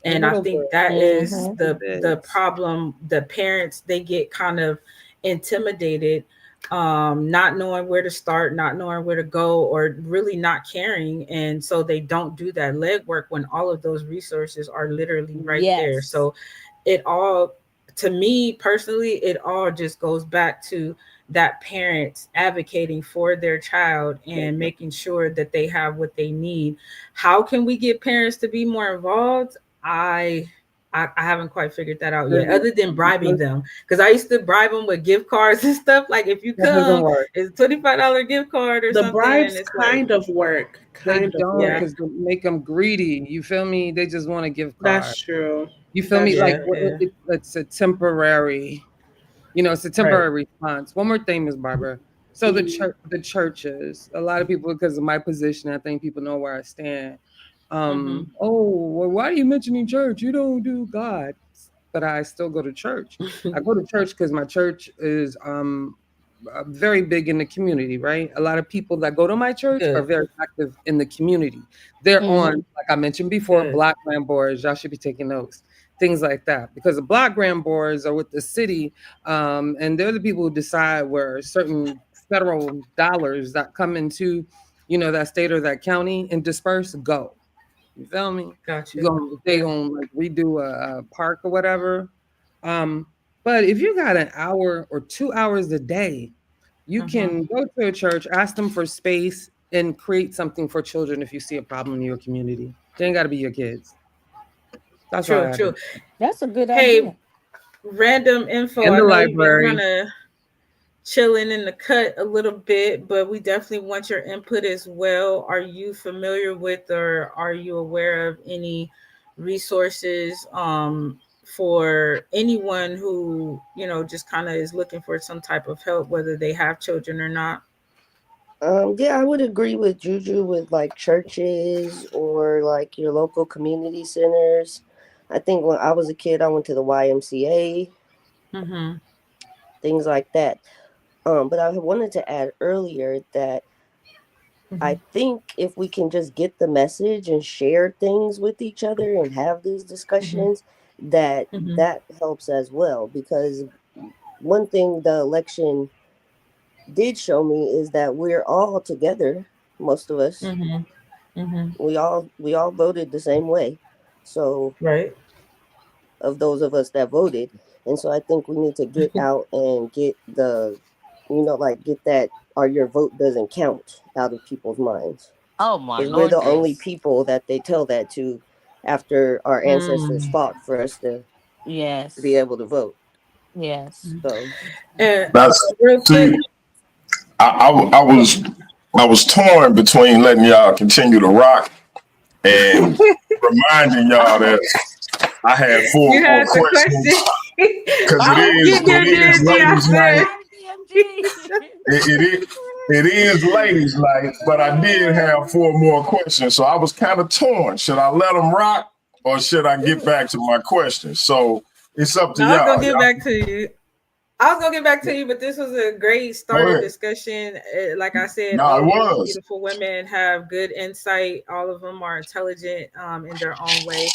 A And I little think bit. that is Mm-hmm. A the bit. problem. The parents, they get kind of intimidated, not knowing where to start, not knowing where to go, or really not caring. And so they don't do that legwork when all of those resources are literally right there. Yes. So it all, to me personally, it all just goes back to that parents advocating for their child and making sure that they have what they need. How can we get parents to be more involved? I haven't quite figured that out yet, It other than bribing them. Because I used to bribe them with gift cards and stuff. Like, if you doesn't come, work. it's $25 gift card or The something, and bribes it's like, kind of work. They Kind of don't yeah, work. because they make them greedy. You feel me? They just want a gift card. That's true. You feel me? That's Like yeah, true. yeah, it's a temporary. It's a Right. temporary response. One more thing, Ms. Barbara. So the churches, a lot of people, because of my position, I think people know where I stand. Mm-hmm. Oh, well, why are you mentioning church? You don't do God, but I still go to church. I go to church because my church is very big in the community, right? A lot of people that go to my church are Good. very active in the community. They're on, Mm-hmm. like I mentioned before, Good. block grant boards. Y'all should be taking notes, things like that, because the block grant boards are with the city, and they're the people who decide where certain federal dollars that come into, that state or that county and disperse go. You feel me? Gotcha. If they Yeah. gonna like redo a park or whatever. Um, but if you got an hour or 2 hours a day, you Mm-hmm. can go to a church, ask them for space, and create something for children if you see a problem in your community. They ain't got to be your kids. That's all I True. have to True. say. That's a good Hey, idea. random info. In I the know we've been kind library. of chilling in the cut a little bit, but we definitely want your input as well. Are you familiar with or are you aware of any resources for anyone who, just kind of is looking for some type of help, whether they have children or not? Yeah, I would agree with Juju with like churches or like your local community centers. I think when I was a kid, I went to the YMCA, Mm-hmm. things like that. But I wanted to add earlier that Mm-hmm. I think if we can just get the message and share things with each other and have these Mm-hmm. discussions, that Mm-hmm. that helps as well. Because one thing the election did show me is that we're all together. Most of us, Mm-hmm. Mm-hmm. we all voted the same way. So Right. of those of us that voted, and so I think we need to get out and get the, like get that or your vote doesn't count out of people's minds. Oh my Because we're Lord, the only yes. people that they tell that to after our ancestors Mm. fought for us to be Yes. able to vote. Yes. So And That's real quick. see, I was torn between letting y'all continue to rock and reminding y'all that I had four You more had the question. questions because I was getting it there, is DMG. I ladies' night. said, Right, DMG. It, it is ladies' night, but I did have four more questions, so I was kind of torn. Should I let them rock or should I get back to my questions? So it's up to no, I was gonna y'all. get Y'all back to you. I was gonna get back to you, but this was a great go starter ahead. discussion. Like I said, No, all it of these was. beautiful women have good insight. All of them are intelligent in their own way.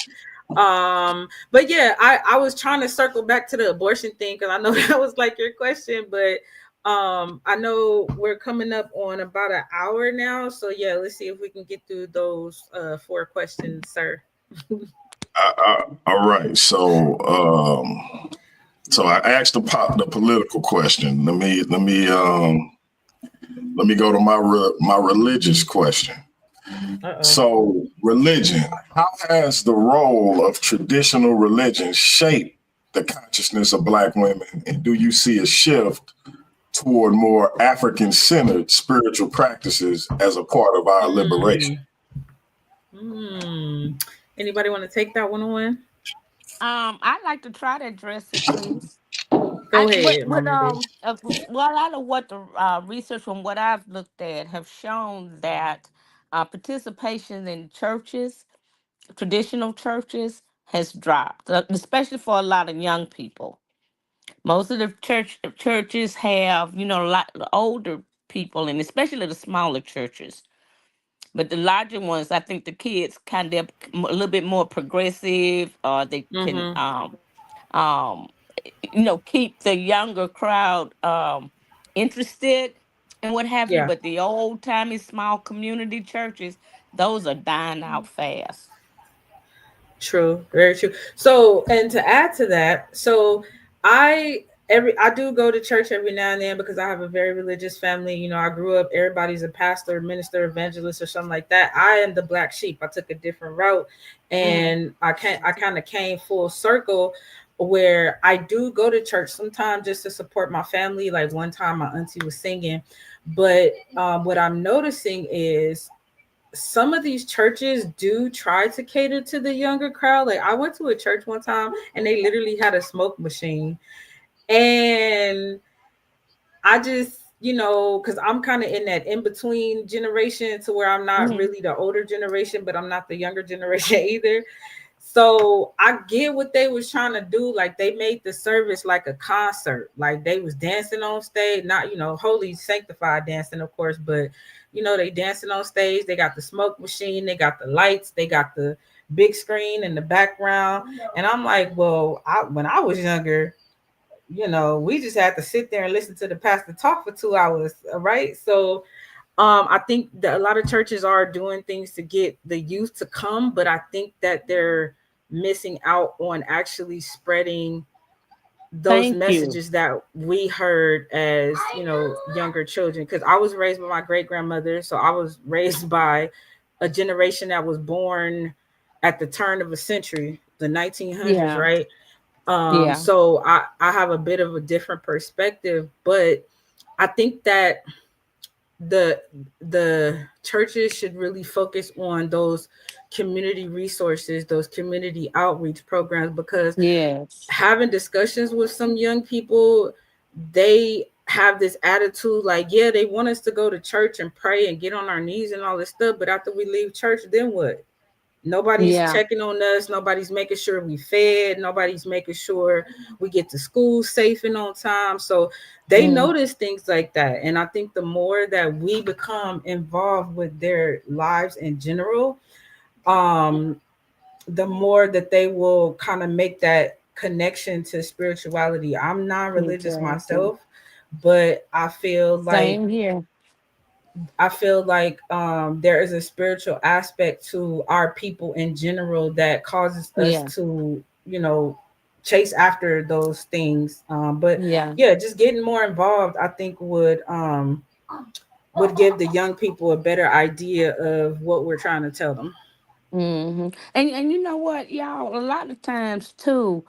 But yeah, I was trying to circle back to the abortion thing because I know that was like your question, but I know we're coming up on about an hour now. So yeah, let's see if we can get through those four questions, sir. All right. So I asked the political question. Let me go to my religious question. Uh-oh. So religion, how has the role of traditional religion shaped the consciousness of Black women, and do you see a shift toward more African-centered spiritual practices as a part of our liberation? Hmm. Hmm. Anybody want to take that one on? I'd like to try to address it, please. I Go ahead, Mama D. well, a lot of what the research from what I've looked at have shown that participation in churches, traditional churches, has dropped, especially for a lot of young people. Most of the churches have, a lot of older people, and especially the smaller churches. But the larger ones, I think the kids kind of a little bit more progressive, or they can Mm-hmm. um keep the younger crowd interested and what have you. Yeah. But the old timey small community churches, those are dying out fast. True, very true. So, and to add to that, so I do go to church every now and then because I have a very religious family. I grew up, everybody's a pastor, minister, evangelist, or something like that. I am the black sheep. I took a different route, Mm. and I kind of came full circle where I do go to church sometimes just to support my family. Like one time, my auntie was singing, but what I'm noticing is some of these churches do try to cater to the younger crowd. Like I went to a church one time and they literally had a smoke machine. And I just, because I'm kind of in that in between generation to where I'm not Mhm. really the older generation, but I'm not the younger generation either. So I get what they was trying to do. Like they made the service like a concert. Like they was dancing on stage, not holy sanctified dancing, of course, but they dancing on stage. They got the smoke machine, they got the lights, they got the big screen in the background. And I'm like, well, when I was younger, we just had to sit there and listen to the pastor talk for 2 hours, right? So I think that a lot of churches are doing things to get the youth to come, but I think that they're missing out on actually spreading those Thank you. messages that we heard as younger children. Because I was raised by my great grandmother, so I was raised by a generation that was born at the turn of a century, the 1900s, Yeah. right? Yeah. So I have a bit of a different perspective, but I think that the the churches should really focus on those community resources, those community outreach programs, because Yes. having discussions with some young people, they have this attitude like, yeah, they want us to go to church and pray and get on our knees and all this stuff, but after we leave church, then what? Nobody's Yeah. checking on us. Nobody's making sure we fed. Nobody's making sure we get to school safe and on time. So they Mm. notice things like that. And I think the more that we become involved with their lives in general, um, the more that they will kind of make that connection to spirituality. I'm not religious Exactly. myself, but Same here. I feel like there is a spiritual aspect to our people in general that causes us Yeah. to, chase after those things. But Yeah. yeah, just getting more involved, I think would give the young people a better idea of what we're trying to tell them. And you know what, y'all? A lot of times too,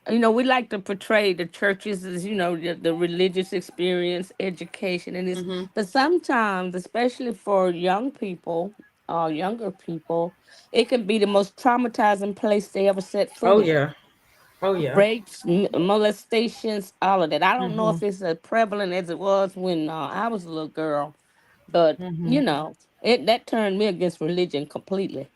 we like to portray the churches as the religious experience, education, and this. Hmm. But sometimes, especially for young people, younger people, it can be the most traumatizing place they ever set foot Oh in. yeah, oh yeah. Rapes, molestations, all of that. I don't know Hmm. if it's as prevalent as it was when I was a little girl, but Hmm. it that turned me against religion completely.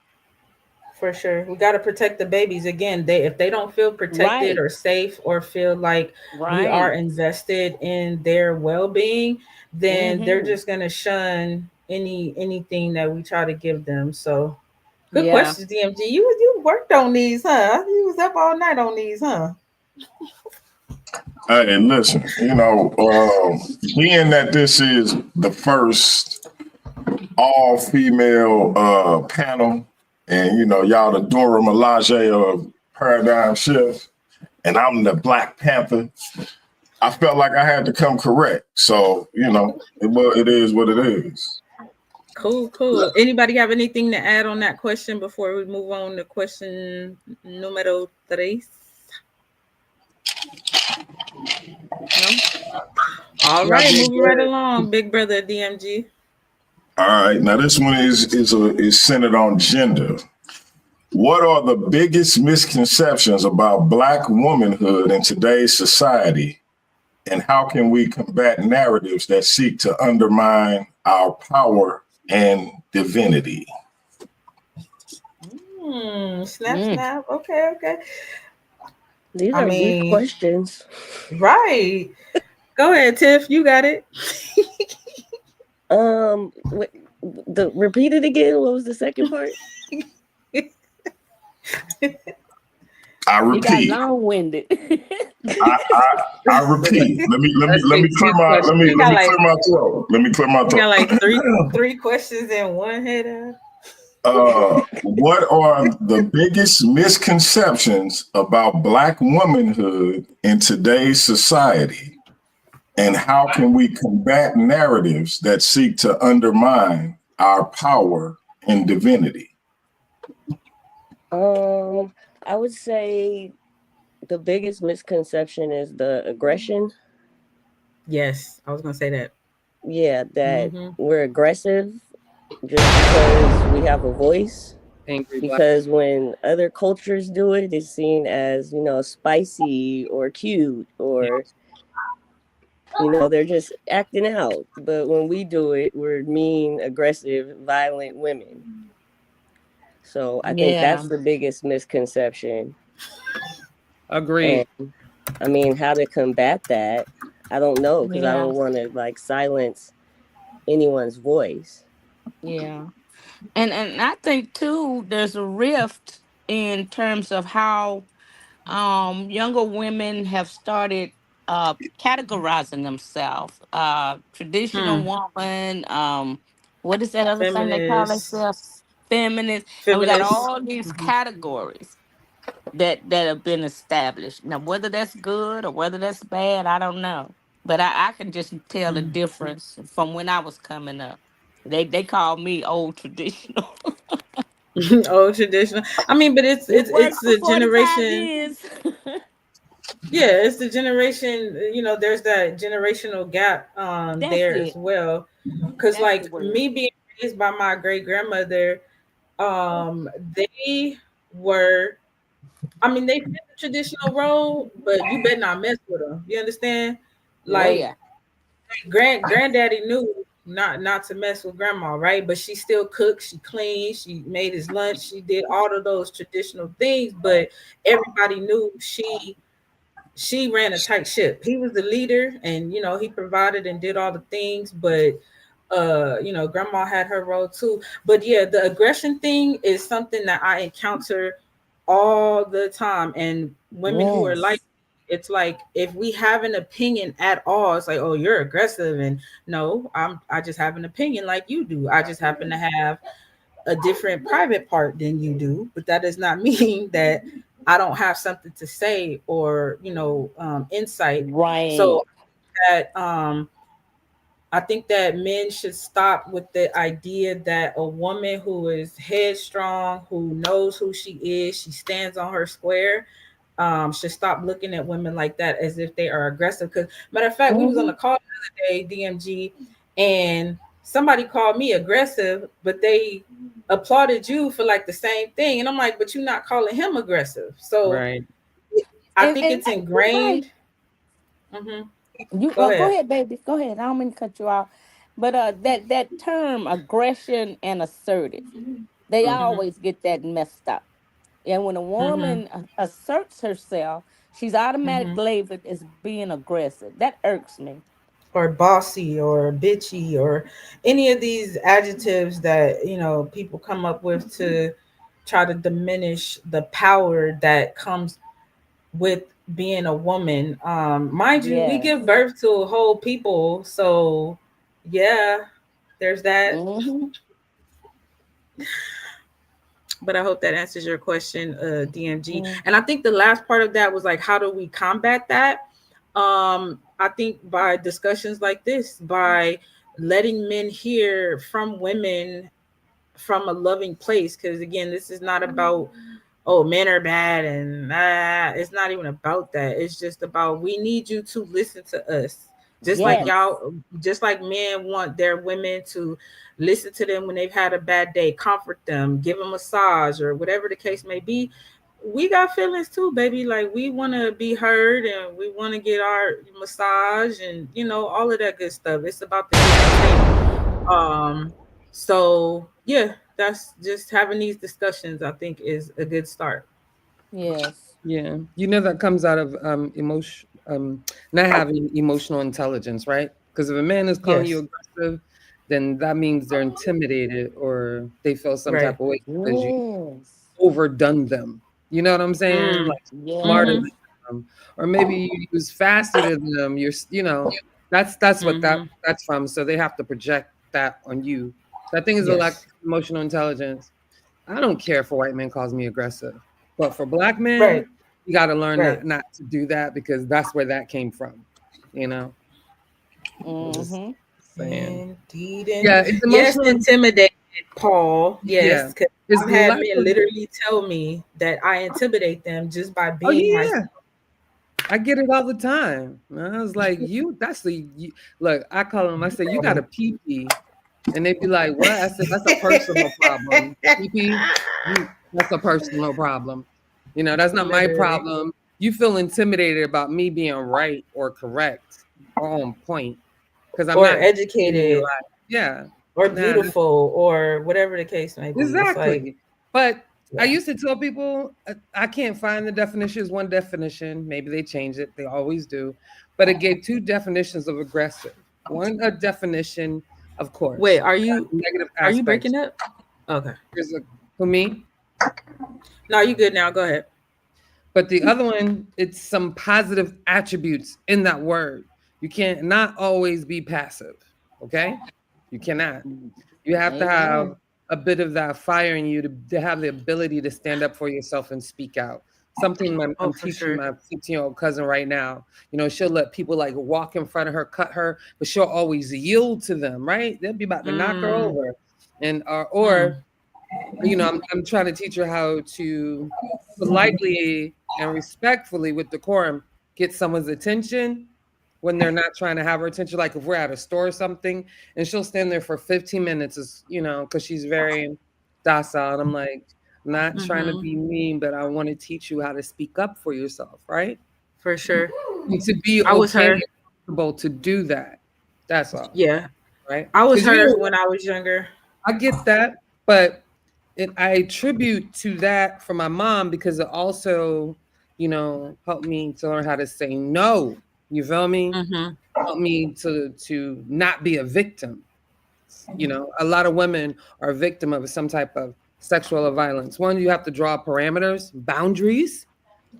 For sure. We got to protect the babies. Again, if they don't feel protected Right, or safe or feel like we are right. invested in their well-being, then they're Mm-hmm. just going to shun anything that we try to give them. So, good Yeah. questions, DMG. You worked on these, huh? You was up all night on these, huh? Hey, listen, being that this is the first all female panel, and y'all the Dora Milaje of Paradigm Shift, and I'm the Black Panther. I felt like I had to come correct. So, it is what it is. Cool, cool. Anybody have anything to add on that question before we move on to question numero tres? No? All Y'all right, did moving right good. along, big brother DMG. All right, now this one is centered on gender. What are the biggest misconceptions about Black womanhood in today's society, and how can we combat narratives that seek to undermine our power and divinity? Snap, Mm. snap. Okay, okay. These I are deep mean, questions. right. Go ahead, Tiff. You got it. Repeat it again. What was the second part? I You got repeat. long winded. I, I, I repeat. Let's Let say me clear two my let me You questions. let got me like clear my throat. Let me clear my you got throat. like three questions in one head. What are the biggest misconceptions about Black womanhood in today's society? And how can we combat narratives that seek to undermine our power and divinity? I would say the biggest misconception is the aggression. Yes, I was gonna say that. Yeah, that Mm-hmm. we're aggressive just because we have a voice. Angry Black. Because when other cultures do it, it's seen as, spicy or cute, or You know, they're just acting out. But when we do it, we're mean, aggressive, violent women. So I think Yeah, that's the biggest misconception. Agreed. And I mean, how to combat that, I don't know, because I yeah, don't want to like silence anyone's voice. yeah. And I think too, there's a rift in terms of how younger women have started categorizing themselves. Traditional Hmm. woman, what is that other thing they call Feminist, themselves? Feminist. And we got feminist. all these Hmm. categories that have been established. Now, whether that's good or whether that's bad, I don't know. But I can just tell the difference from when I was coming up. They called me old traditional. Old traditional. I mean, but it's It it's worked it's for the 45 generation. years. Yeah, it's the generation. There's that generational gap That's there as it. well. Because That's the like word. me being raised by my great grandmother, they were. I mean, they fit the traditional role, but you better not mess with them. You understand? Oh Like yeah. granddaddy knew not to mess with grandma, right? But she still cooked, she cleaned, she made his lunch, she did all of those traditional things. But everybody knew she ran a tight ship. He was the leader, and he provided and did all the things. But grandma had her role too. But yeah, the aggression thing is something that I encounter all the time. And women who are like, Yes. it's like if we have an opinion at all, it's like, oh, you're aggressive. And no, I just have an opinion like you do. I just happen to have a different private part than you do, but that does not mean that I don't have something to say or insight. Right. So that I think that men should stop with the idea that a woman who is headstrong, who knows who she is, she stands on her square, should stop looking at women like that as if they are aggressive. Because matter of fact, we was on Hmm. the call the other day, DMG, and somebody called me aggressive, but they applauded you for like the same thing, and I'm like, but you're not calling him aggressive. So Right. I think And it's you're right. ingrained. Hmm. You Go go ahead. ahead, baby. Go ahead. I don't mean to cut you off. But that term aggression and assertive, they Hmm. always get that messed up. And when a Hmm. woman asserts herself, she's Hmm. automatically labeled as being aggressive. That irks me. Or bossy or bitchy or any of these adjectives that people come up with to try to diminish the power that comes with being a woman. Mind you, we give Yes. birth to a whole people, so yeah, there's that. Hmm. But I hope that answers your question, DMG. And I think the last part of that was like, how do we combat that? I think by discussions like this, by letting men hear from women from a loving place. Because again, this is not about, oh, men are bad, and it's not even about that. It's just about, we need you to listen to us. Yes. Just like men want their women to listen to them when they've had a bad day, comfort them, give them a massage or whatever the case may be. We got feelings too, baby. Like, we want to be heard, and we want to get our massage, and all of that good stuff. It's about the give and take. So yeah, that's just having these discussions, I think, is a good start. Yes. Yeah. You know that comes out of emotion not having emotional intelligence, right? Because if a man is calling you Yes. aggressive, then that means they're intimidated or they feel some type Right. of way because you Yes. overdone them. You know what I'm saying? Mm. Like smarter Mm-hmm. Yes. than them. Or maybe you use faster than them. That's what Mm-hmm. that's from. So they have to project that on you. So I think it's a lack of Yes. emotional intelligence. I don't care if a white man calls me aggressive, but for black Right. men, you got to learn Right. not to do that because that's where that came from. You know, I'm just Hmm. saying. Indeed. Yeah, it's Yes, emotional. intimidated, Paul. Yeah, Yes, because it's I've had lack men of. literally tell me that I intimidate them just by Oh being yeah, myself. I get it all the time. And I was like, that's look. I call them. I say, you got a pee pee, and they be like, what? I said, that's a personal problem. Pee pee, that's a personal problem. That's not my Literally. problem. You feel intimidated about me being right or correct. on point because I'm or not giving you educated like, yeah, or nah, beautiful or whatever the case may be. It's like, exactly. But I yeah. used to tell people I can't find the definition. Is one definition. Maybe they change it. They always do. But it gave two definitions of aggressive. One, a definition, of Wait, course, negative are you aspects. breaking up? Okay. There's a for me, No, you good now. Go ahead. but the other one, it's some positive attributes in that word. You can't not always be passive. Okay, you cannot. You have to have Amen. a bit of that fire in you to have the ability to stand up for yourself and speak out. Something Oh, I'm for teaching sure. my 15-year-old cousin right now. You know, she'll let people like walk in front of her, cut her, but she'll always yield to them, right? They'll be about to knock her Mm, over. And mm, or you know, I'm trying to teach her how to politely and respectfully with decorum get someone's attention when they're not trying to have her attention. Like if we're at a store or something, and she'll stand there for 15 minutes, you know, because she's very docile. And I'm like, I'm not trying to mm-hmm. be mean, but I want to teach you how to speak up for yourself, right? For sure. And to be I was okay and her. comfortable to do that. That's all, Yeah. right? I was Because you her know, when I was younger. I get that, but I attribute to that from my mom because it also, you know, helped me to learn how to say no. You feel me? Mm-hmm. Helped me to not be a victim. You know, a lot of women are a victim of some type of sexual violence. One, you have to draw parameters, boundaries,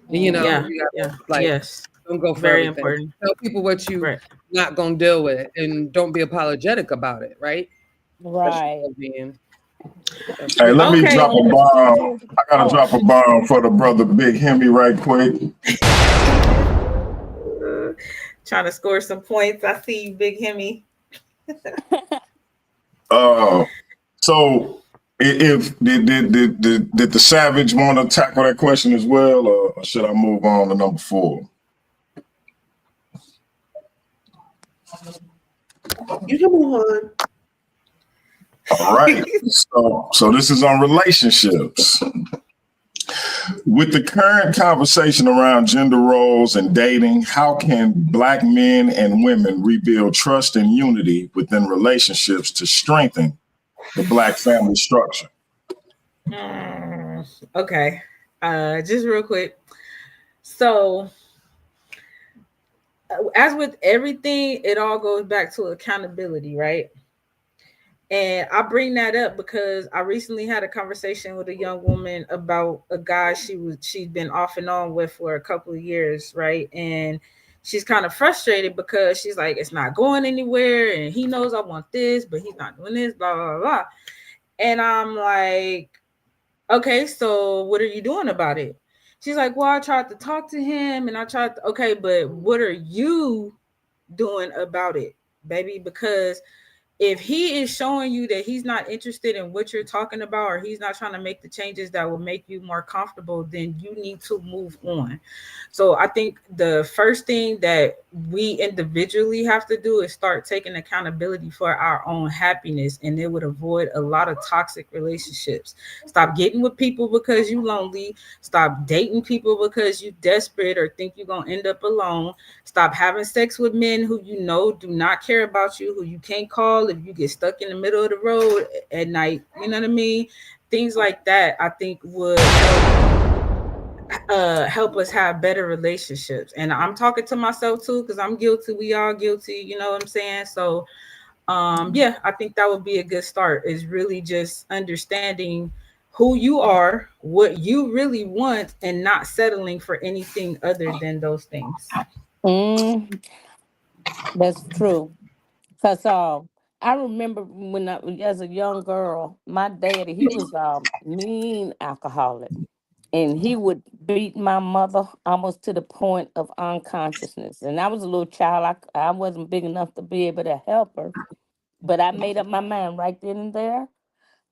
and you know, Yeah. Mm-hmm. you got Yeah. like Yes. don't go for Very everything. important. Tell people what you Right. not gonna deal with, and don't be apologetic about it, right? Especially Right. being that's Hey, let big. me drop Okay. a bomb. I gotta Oh, drop a bomb for the brother Big Hemi right quick. Trying to score some points. I see you, Big Hemi. Uh, so if did the Savage want to tackle that question as well, or should I move on to number 4? You can move on. All right. So this is on relationships. With the current conversation around gender roles and dating, how can Black men and women rebuild trust and unity within relationships to strengthen the Black family structure? Okay. Just real quick. So, as with everything, it all goes back to accountability, right? And I bring that up because I recently had a conversation with a young woman about a guy she'd been off and on with for a couple of years, right? And she's kind of frustrated because she's like, it's not going anywhere, and he knows I want this, but he's not doing this, blah blah blah. And I'm like, okay, so what are you doing about it? She's like, well, I tried to talk to him, and I tried to, okay, but what are you doing about it, baby? Because if he is showing you that he's not interested in what you're talking about, or he's not trying to make the changes that will make you more comfortable, then you need to move on. So I think the first thing that we individually have to do is start taking accountability for our own happiness, and it would avoid a lot of toxic relationships. Stop getting with people because you lonely. Stop dating people because you desperate or think you're gonna end up alone. Stop having sex with men who you know do not care about you, who you can't call if you get stuck in the middle of the road at night. You know what I mean? Things like that, I think, would help us have better relationships. And I'm talking to myself too, because I'm guilty. We all guilty. You know what I'm saying? So, yeah, I think that would be a good start. Is really just understanding who you are, what you really want, and not settling for anything other than those things. mm, that's true. Cause I remember when as a young girl, my daddy he was mean alcoholic, and he would beat my mother almost to the point of unconsciousness. And I was a little child. I wasn't big enough to be able to help her, but I made up my mind right then and there.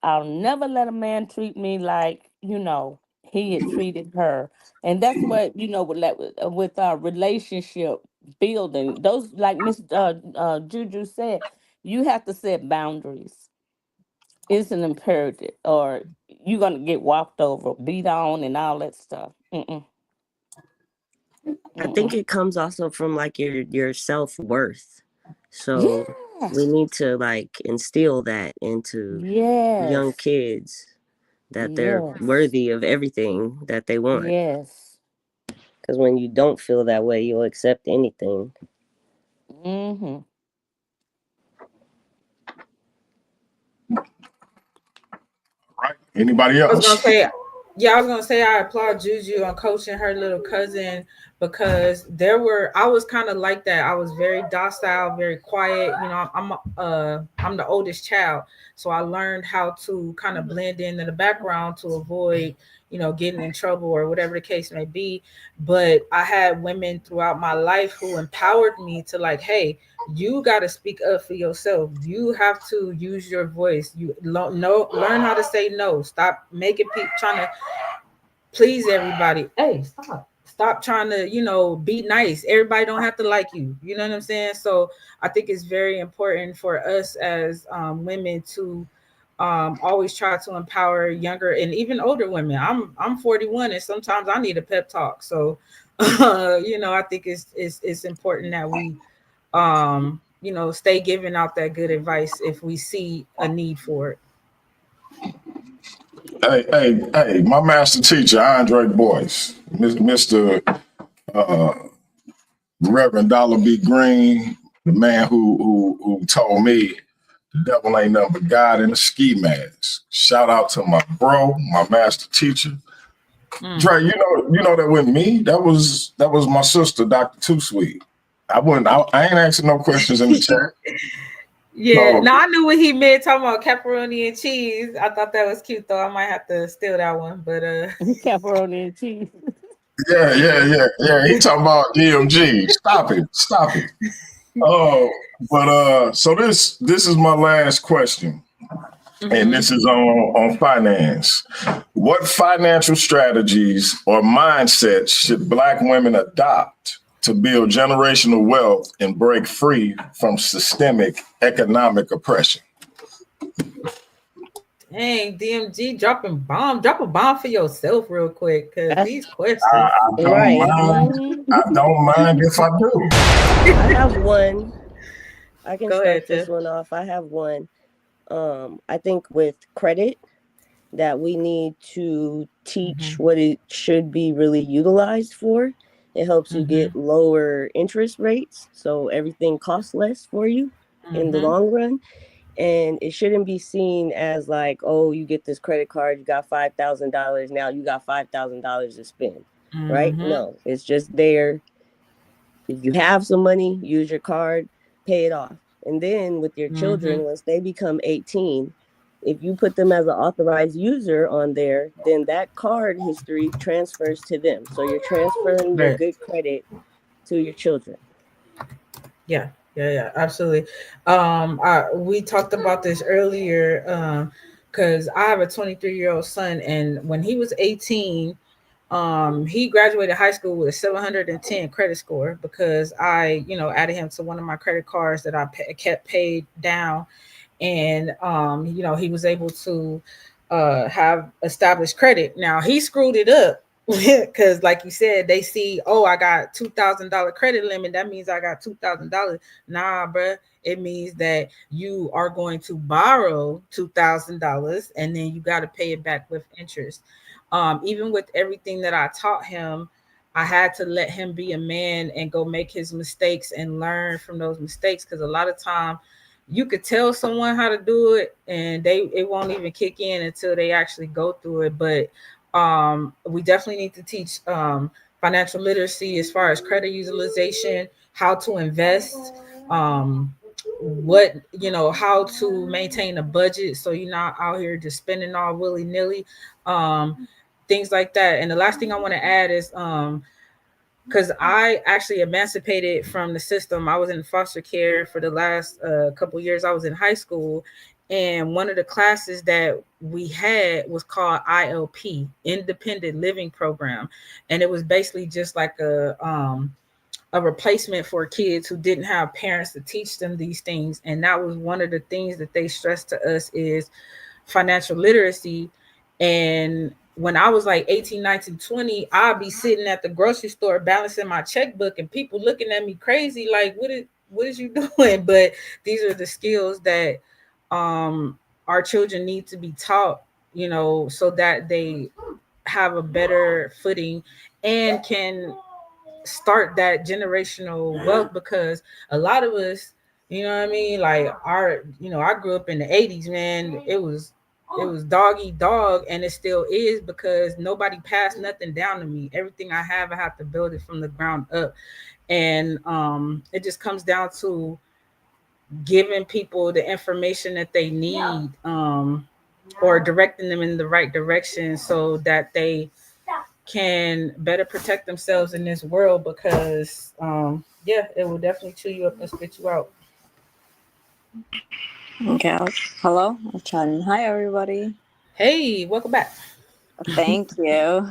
I'll never let a man treat me like, he had treated her. And that's what, with our relationship building, those, like Miss Juju said, you have to set boundaries. It's an imperative, or you're going to get walked over, beat on, and all that stuff. Mm-mm. I think it comes also from like your self-worth. So we Yes. need to like instill that into young Yes. kids that they're Yes. worthy of everything that they want. Yes. Because when you don't feel that way, you'll accept anything. Mm-hmm. Right? Anybody I was gonna else? say, yeah, I was gonna say I applaud Juju on coaching her little cousin because I was kind of like that. I was very docile, very quiet. You know, I'm the oldest child, so I learned how to kind of blend in the background to avoid, getting in trouble or whatever the case may be. But I had women throughout my life who empowered me to like, hey, you got to speak up for yourself. You have to use your voice. Learn how to say no. Stop making people trying to please everybody. Hey, stop trying to be nice. Everybody don't have to like you. You know what I'm saying? So I think it's very important for us as women to always try to empower younger and even older women. I'm 41 and sometimes I need a pep talk. So I think it's important that we stay giving out that good advice if we see a need for it. Hey, my master teacher, Andre Boyce, Mr. Uh, Reverend Dollar B. Green, the man who told me the devil ain't nothing but God in a ski mask. Shout out to my bro, my master teacher. Dre, you know that wasn't me. That was my sister, Dr. Too Sweet. I ain't asking no questions in the chat. Yeah, So no, I knew what he meant talking about pepperoni and cheese. I thought that was cute though. I might have to steal that one, but Pepperoni and cheese. yeah. He talking about DMG. Stop it. Oh, but so this is my last question, and this is on finance. What financial strategies or mindsets should Black women adopt to build generational wealth and break free from systemic economic oppression? dang, DMG dropping bomb. Drop a bomb for yourself real quick, cause these I, questions. I don't Right. mind. Mm-hmm. I don't mind if I do. I have one. I can Go ahead, start this Tiff. one off. I have one. I think with credit that we need to teach Mm-hmm. what it should be really utilized for. It helps you Mm-hmm. get lower interest rates, so everything costs less for you in the Mm-hmm. long run. And it shouldn't be seen as like, oh, you get this credit card, you got $5,000, now you got $5,000 to spend, right? Mm-hmm. No, it's just there. If you have some money, use your card, pay it off. And then with your Mm-hmm. children, once they become 18, if you put them as an authorized user on there, then that card history transfers to them. So you're transferring your Right. good credit to your children. Yeah, absolutely. We talked about this earlier, because I have a 23-year-old son, and when he was 18, he graduated high school with a 710 credit score because I, added him to one of my credit cards that I kept paid down, and he was able to have established credit. Now he screwed it up because, like you said, they see, oh, I got $2,000 credit limit. That means I got $2,000. Nah, bruh. It means that you are going to borrow $2,000 and then you got to pay it back with interest. Even with everything that I taught him, I had to let him be a man and go make his mistakes and learn from those mistakes, because a lot of time you could tell someone how to do it and it won't even kick in until they actually go through it. But we definitely need to teach financial literacy as far as credit utilization, how to invest, um, how to maintain a budget so you're not out here just spending all willy nilly, things like that. And the last thing I want to add is because I actually emancipated from the system. I was in foster care for the last couple years. I was in high school, and one of the classes that we had was called ILP, Independent Living Program, and it was basically just like a replacement for kids who didn't have parents to teach them these things. And that was one of the things that they stressed to us is financial literacy. And when I was like 18, 19, 20, I'd be sitting at the grocery store balancing my checkbook and people looking at me crazy like, what is you doing? But these are the skills that our children need to be taught, so that they have a better footing and can start that generational wealth. Because a lot of us, you know what I mean, like I grew up in the 80s, man. It was dog eat dog, and it still is, because nobody passed nothing down to me. Everything I have, I have to build it from the ground up. And it just comes down to giving people the information that they need, or directing them in the right direction so that they can better protect themselves in this world. Because yeah, it will definitely chew you up and spit you out. Okay. Hello, I'm chatting. Hi, everybody. Hey, welcome back. Thank you.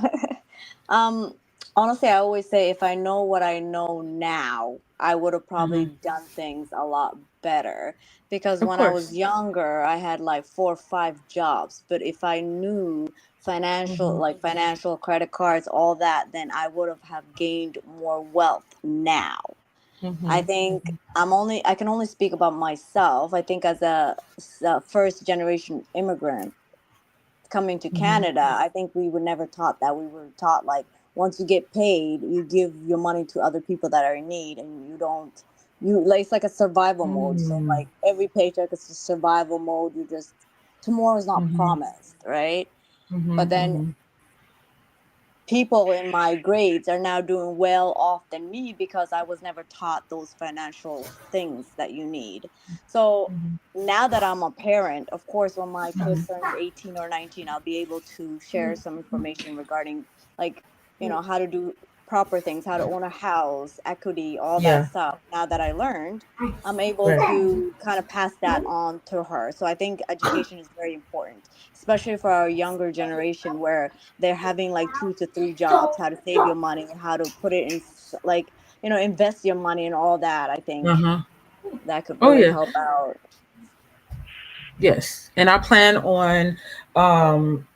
um, Honestly, I always say if I know what I know now, I would have probably Hmm. done things a lot better. Because Of when I was course. younger, I had like 4 or 5 jobs. But if I knew Hmm. financial credit cards, all that, then I would have gained more wealth now. I Hmm. think I can only speak about myself. I think as a first generation immigrant coming to Hmm. Canada, I think we were never taught that. We were taught like once you get paid, you give your money to other people that are in need, and you don't. You like it's like a survival mode. So Hmm. like every paycheck is a survival mode. You just tomorrow is not Hmm. promised, right? But Hmm. then people in my grades are now doing well off than me because I was never taught those financial things that you need. So now that I'm a parent, of course, when my kid turns 18 or 19, I'll be able to share some information regarding, like, how to do proper things, how to own a house, equity, all that Yeah. stuff. Now that I learned, I'm able Right. to kind of pass that on to her. So I think education is very important, especially for our younger generation where they're having like 2 to 3 jobs, how to save your money, how to put it in, like, invest your money and all that. I think Uh-huh. that could Oh really yeah. help out. Yes. And I plan on um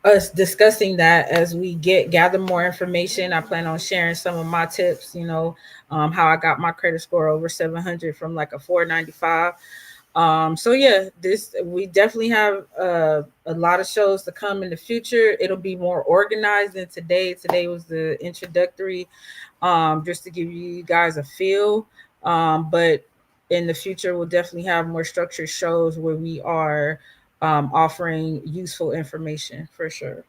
us discussing that as we gather more information. I plan on sharing some of my tips, how I got my credit score over 700 from like a 495. So yeah, this we definitely have a lot of shows to come in the future. It'll be more organized than today. Today was the introductory, just to give you guys a feel. But in the future, we'll definitely have more structured shows where we are offering useful information for sure.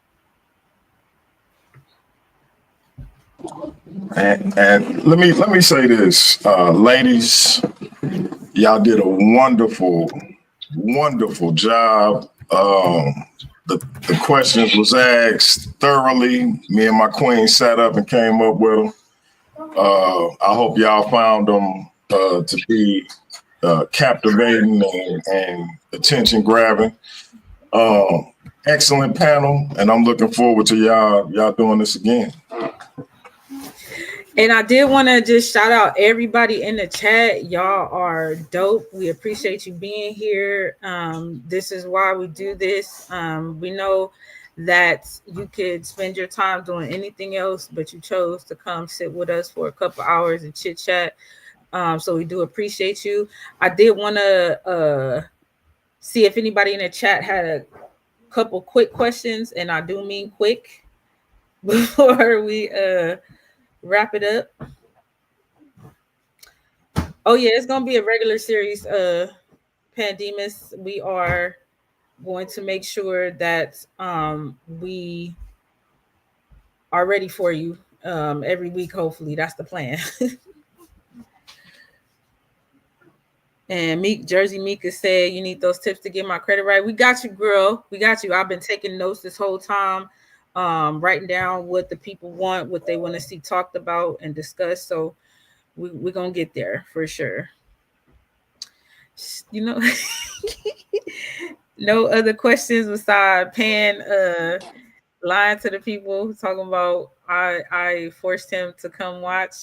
And let me say this, ladies, y'all did a wonderful job. The questions was asked thoroughly. Me and my queen sat up and came up with them. I hope y'all found them to be captivating and attention grabbing. Excellent panel, and I'm looking forward to y'all doing this again. And I did want to just shout out everybody in the chat. Y'all are dope. We appreciate you being here. This is why we do this. We know that you could spend your time doing anything else, but you chose to come sit with us for a couple hours and chit chat. So we do appreciate you. I did want to see if anybody in the chat had a couple quick questions, and I do mean quick before we wrap it up. Oh yeah, it's gonna be a regular series. Pandemus. We are going to make sure that we are ready for you every week. Hopefully, that's the plan. And Meek Jersey Mika said, "You need those tips to get my credit right." We got you, girl. We got you. I've been taking notes this whole time, writing down what the people want, what they want to see talked about and discussed. So we're gonna get there for sure. You know, no other questions beside Pan lying to the people talking about I forced him to come watch.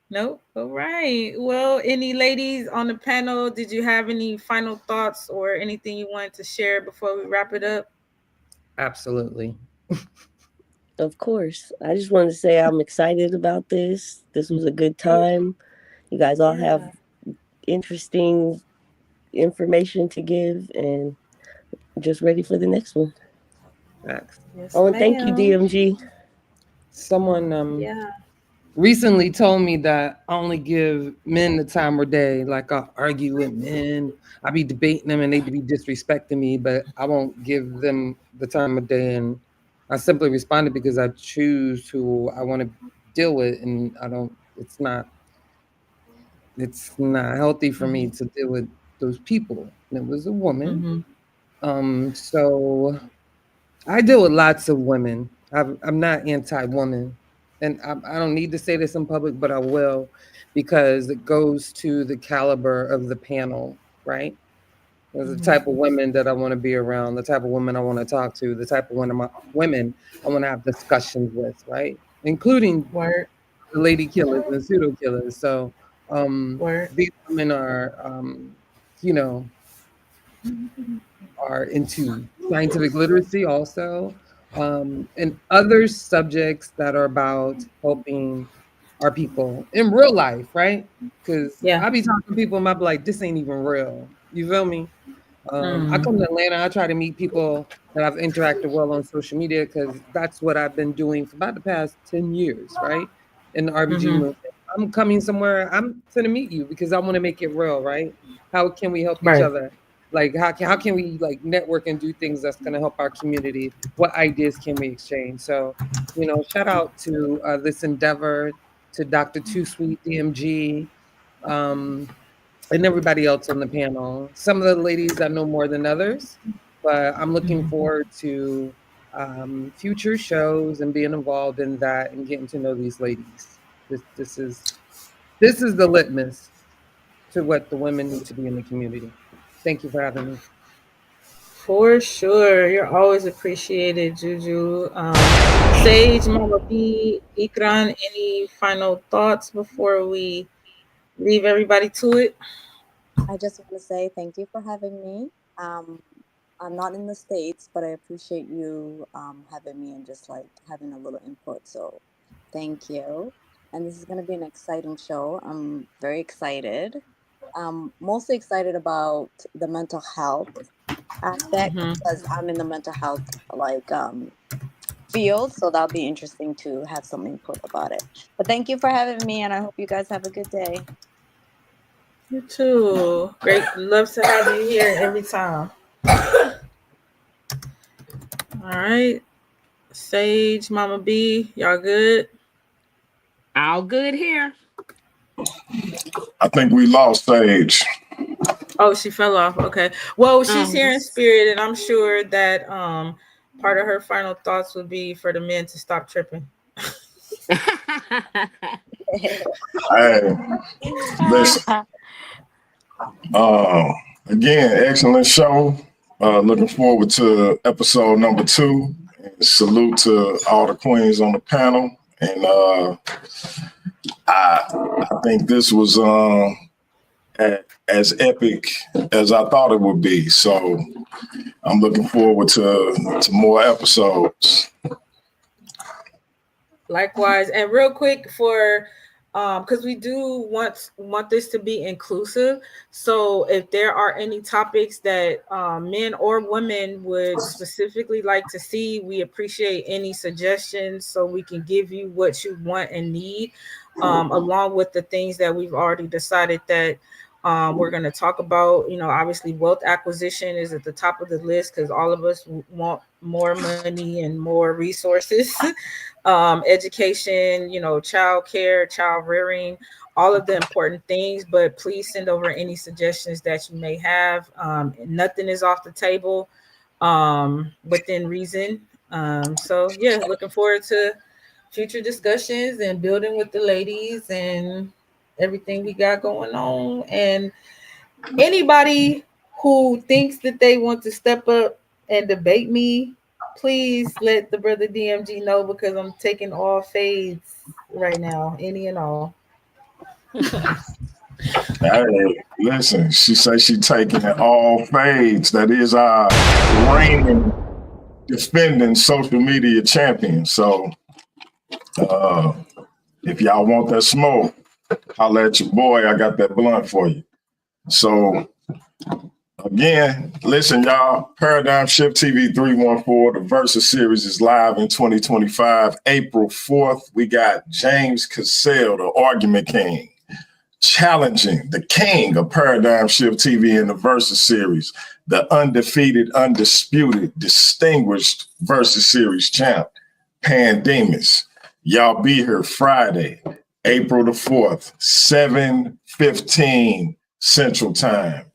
Nope. All right. Well, any ladies on the panel, did you have any final thoughts or anything you wanted to share before we wrap it up? Absolutely. Of course. I just want to say I'm excited about this. This was a good time. You guys all have Yeah. interesting information to give, and just ready for the next one. Facts. Yes, Oh, and thank you, ma'am. DMG. Someone Yeah. recently told me that I only give men the time of day. Like I argue with men, I be debating them and they be disrespecting me, but I won't give them the time of day. And I simply responded because I choose who I want to deal with, and I don't. It's not healthy for me Mm-hmm. to deal with those people. And it was a woman. Mm-hmm. So I deal with lots of women. I'm not anti-woman, and I don't need to say this in public, but I will, because it goes to the caliber of the panel, right? There's the type of women that I want to be around, the type of women I want to talk to, the type of women I want to have discussions with, right? Including Word. the lady killers and pseudo killers. So Word. these women are, you know, are into scientific literacy also, and other subjects that are about helping our people in real life, right? Because Yeah. I be talking to people and I be like, this ain't even real. You feel me? I Mm. come to Atlanta. I try to meet people that I've interacted well on social media because that's what I've been doing for about the past 10 years, right? In the RBG Mm-hmm. movement. I'm coming somewhere. I'm going to meet you because I want to make it real, right? How can we help each Right. other? Like, how can we like network and do things that's going to help our community? What ideas can we exchange? So, shout out to this endeavor, to Dr. Two Sweet DMG. Um, and everybody else on the panel. Some of the ladies I know more than others, but I'm looking forward to future shows and being involved in that and getting to know these ladies. This is the litmus to what the women need to be in the community. Thank you for having me. For sure. You're always appreciated, Juju. Sage, Mama B, Ikran, any final thoughts before we leave everybody to it? I just want to say thank you for having me. Um, I'm not in the States, but I appreciate you having me and just like having a little input. So thank you. And this is going to be an exciting show. I'm very excited. Mostly excited about the mental health aspect Mm-hmm. because I'm in the mental health like field. So that'll be interesting to have some input about it. But thank you for having me, and I hope you guys have a good day. You too. Great. Love to have you here every time. All right. Sage, Mama B, y'all good? All good here. I think we lost Sage. Oh, she fell off. Okay. Well, she's Um, here in spirit, and I'm sure that part of her final thoughts would be for the men to stop tripping. Hey, listen. Uh, Again, excellent show. Looking forward to episode number 2. And salute to all the queens on the panel. And I think this was as epic as I thought it would be. So I'm looking forward to more episodes. Likewise, and real quick for because we do want this to be inclusive. So if there are any topics that men or women would specifically like to see, we appreciate any suggestions so we can give you what you want and need, along with the things that we've already decided that we're going to talk about. Obviously, wealth acquisition is at the top of the list because all of us want more money and more resources. Education, child care, child rearing, all of the important things. But please send over any suggestions that you may have. Nothing is off the table within reason. So, yeah, looking forward to future discussions and building with the ladies and everything we got going on. And anybody who thinks that they want to step up and debate me, please let the brother DMG know because I'm taking all fades right now, any and all. Hey, listen, she say she taking it all fades. That is our reigning, defending social media champion. So if y'all want that smoke, holla at your boy. I got that blunt for you. So again, listen, y'all, Paradigm Shift TV 314, the Versus Series is live in 2025. April 4th, we got James Cassell, the Argument King, challenging the king of Paradigm Shift TV in the Versus Series, the undefeated, undisputed, distinguished Versus Series champ, Pandemus. Y'all be here Friday, April the 4th, 7:15 Central Time.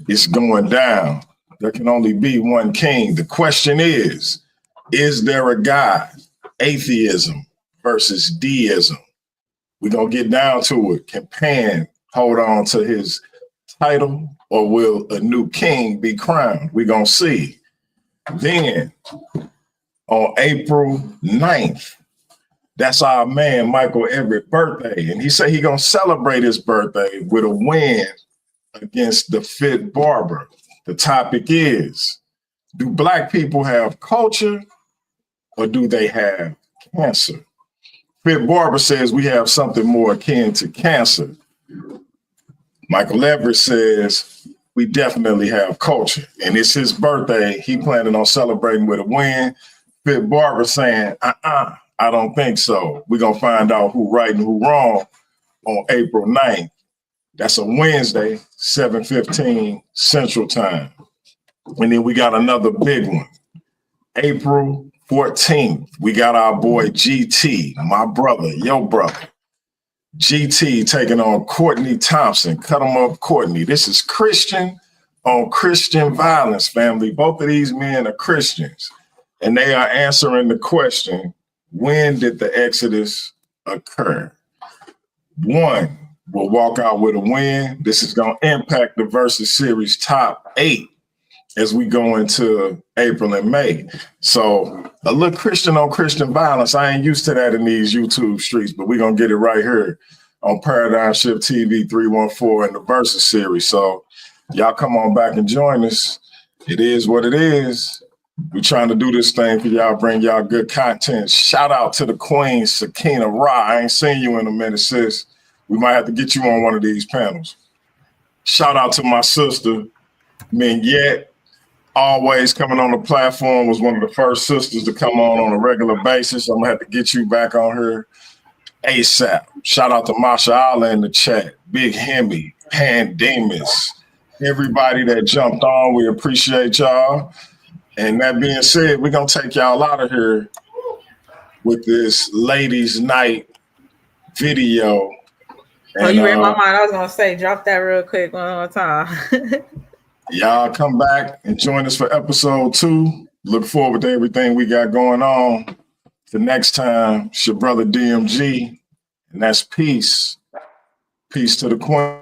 It's going down. There can only be one king. The question is there a God? Atheism versus deism. We're going to get down to it. Can Pan hold on to his title, or will a new king be crowned? We're going to see. Then on April 9th, that's our man Michael Everett birthday. And he said he going to celebrate his birthday with a win against the Fit Barber. The topic is, do Black people have culture or do they have cancer? Fit Barber says we have something more akin to cancer. Michael Everett says we definitely have culture, and it's his birthday. He planning on celebrating with a win. Fit Barber saying, I don't think so. We're going to find out who right and who wrong on April 9th. That's a Wednesday, 7:15 Central Time. And then we got another big one. April 14th, we got our boy GT, my brother, your brother. GT taking on Courtney Thompson. Cut him up, Courtney. This is Christian on Christian violence, family. Both of these men are Christians, and they are answering the question, when did the Exodus occur? One will walk out with a win. This is going to impact the Versus Series top 8 as we go into April and May. So a little Christian on Christian violence. I ain't used to that in these YouTube streets, but we're going to get it right here on Paradigm Shift TV 314 in the Versus Series. So y'all come on back and join us. It is what it is. We're trying to do this thing for y'all, bring y'all good content. Shout out to the Queen, Sakina Ra. I ain't seen you in a minute, sis. We might have to get you on one of these panels. Shout out to my sister, Minyette, always coming on the platform, was one of the first sisters to come on a regular basis. I'm gonna have to get you back on here ASAP. Shout out to Masha Allah in the chat, Big Hemi, Pandemus, everybody that jumped on. We appreciate y'all. And that being said, we're gonna take y'all out of here with this ladies' night video. Oh, you read my mind. I was gonna say, drop that real quick one more time. Y'all come back and join us for episode 2. Look forward to everything we got going on. The next time, it's your brother DMG, and that's peace. Peace to the Queen.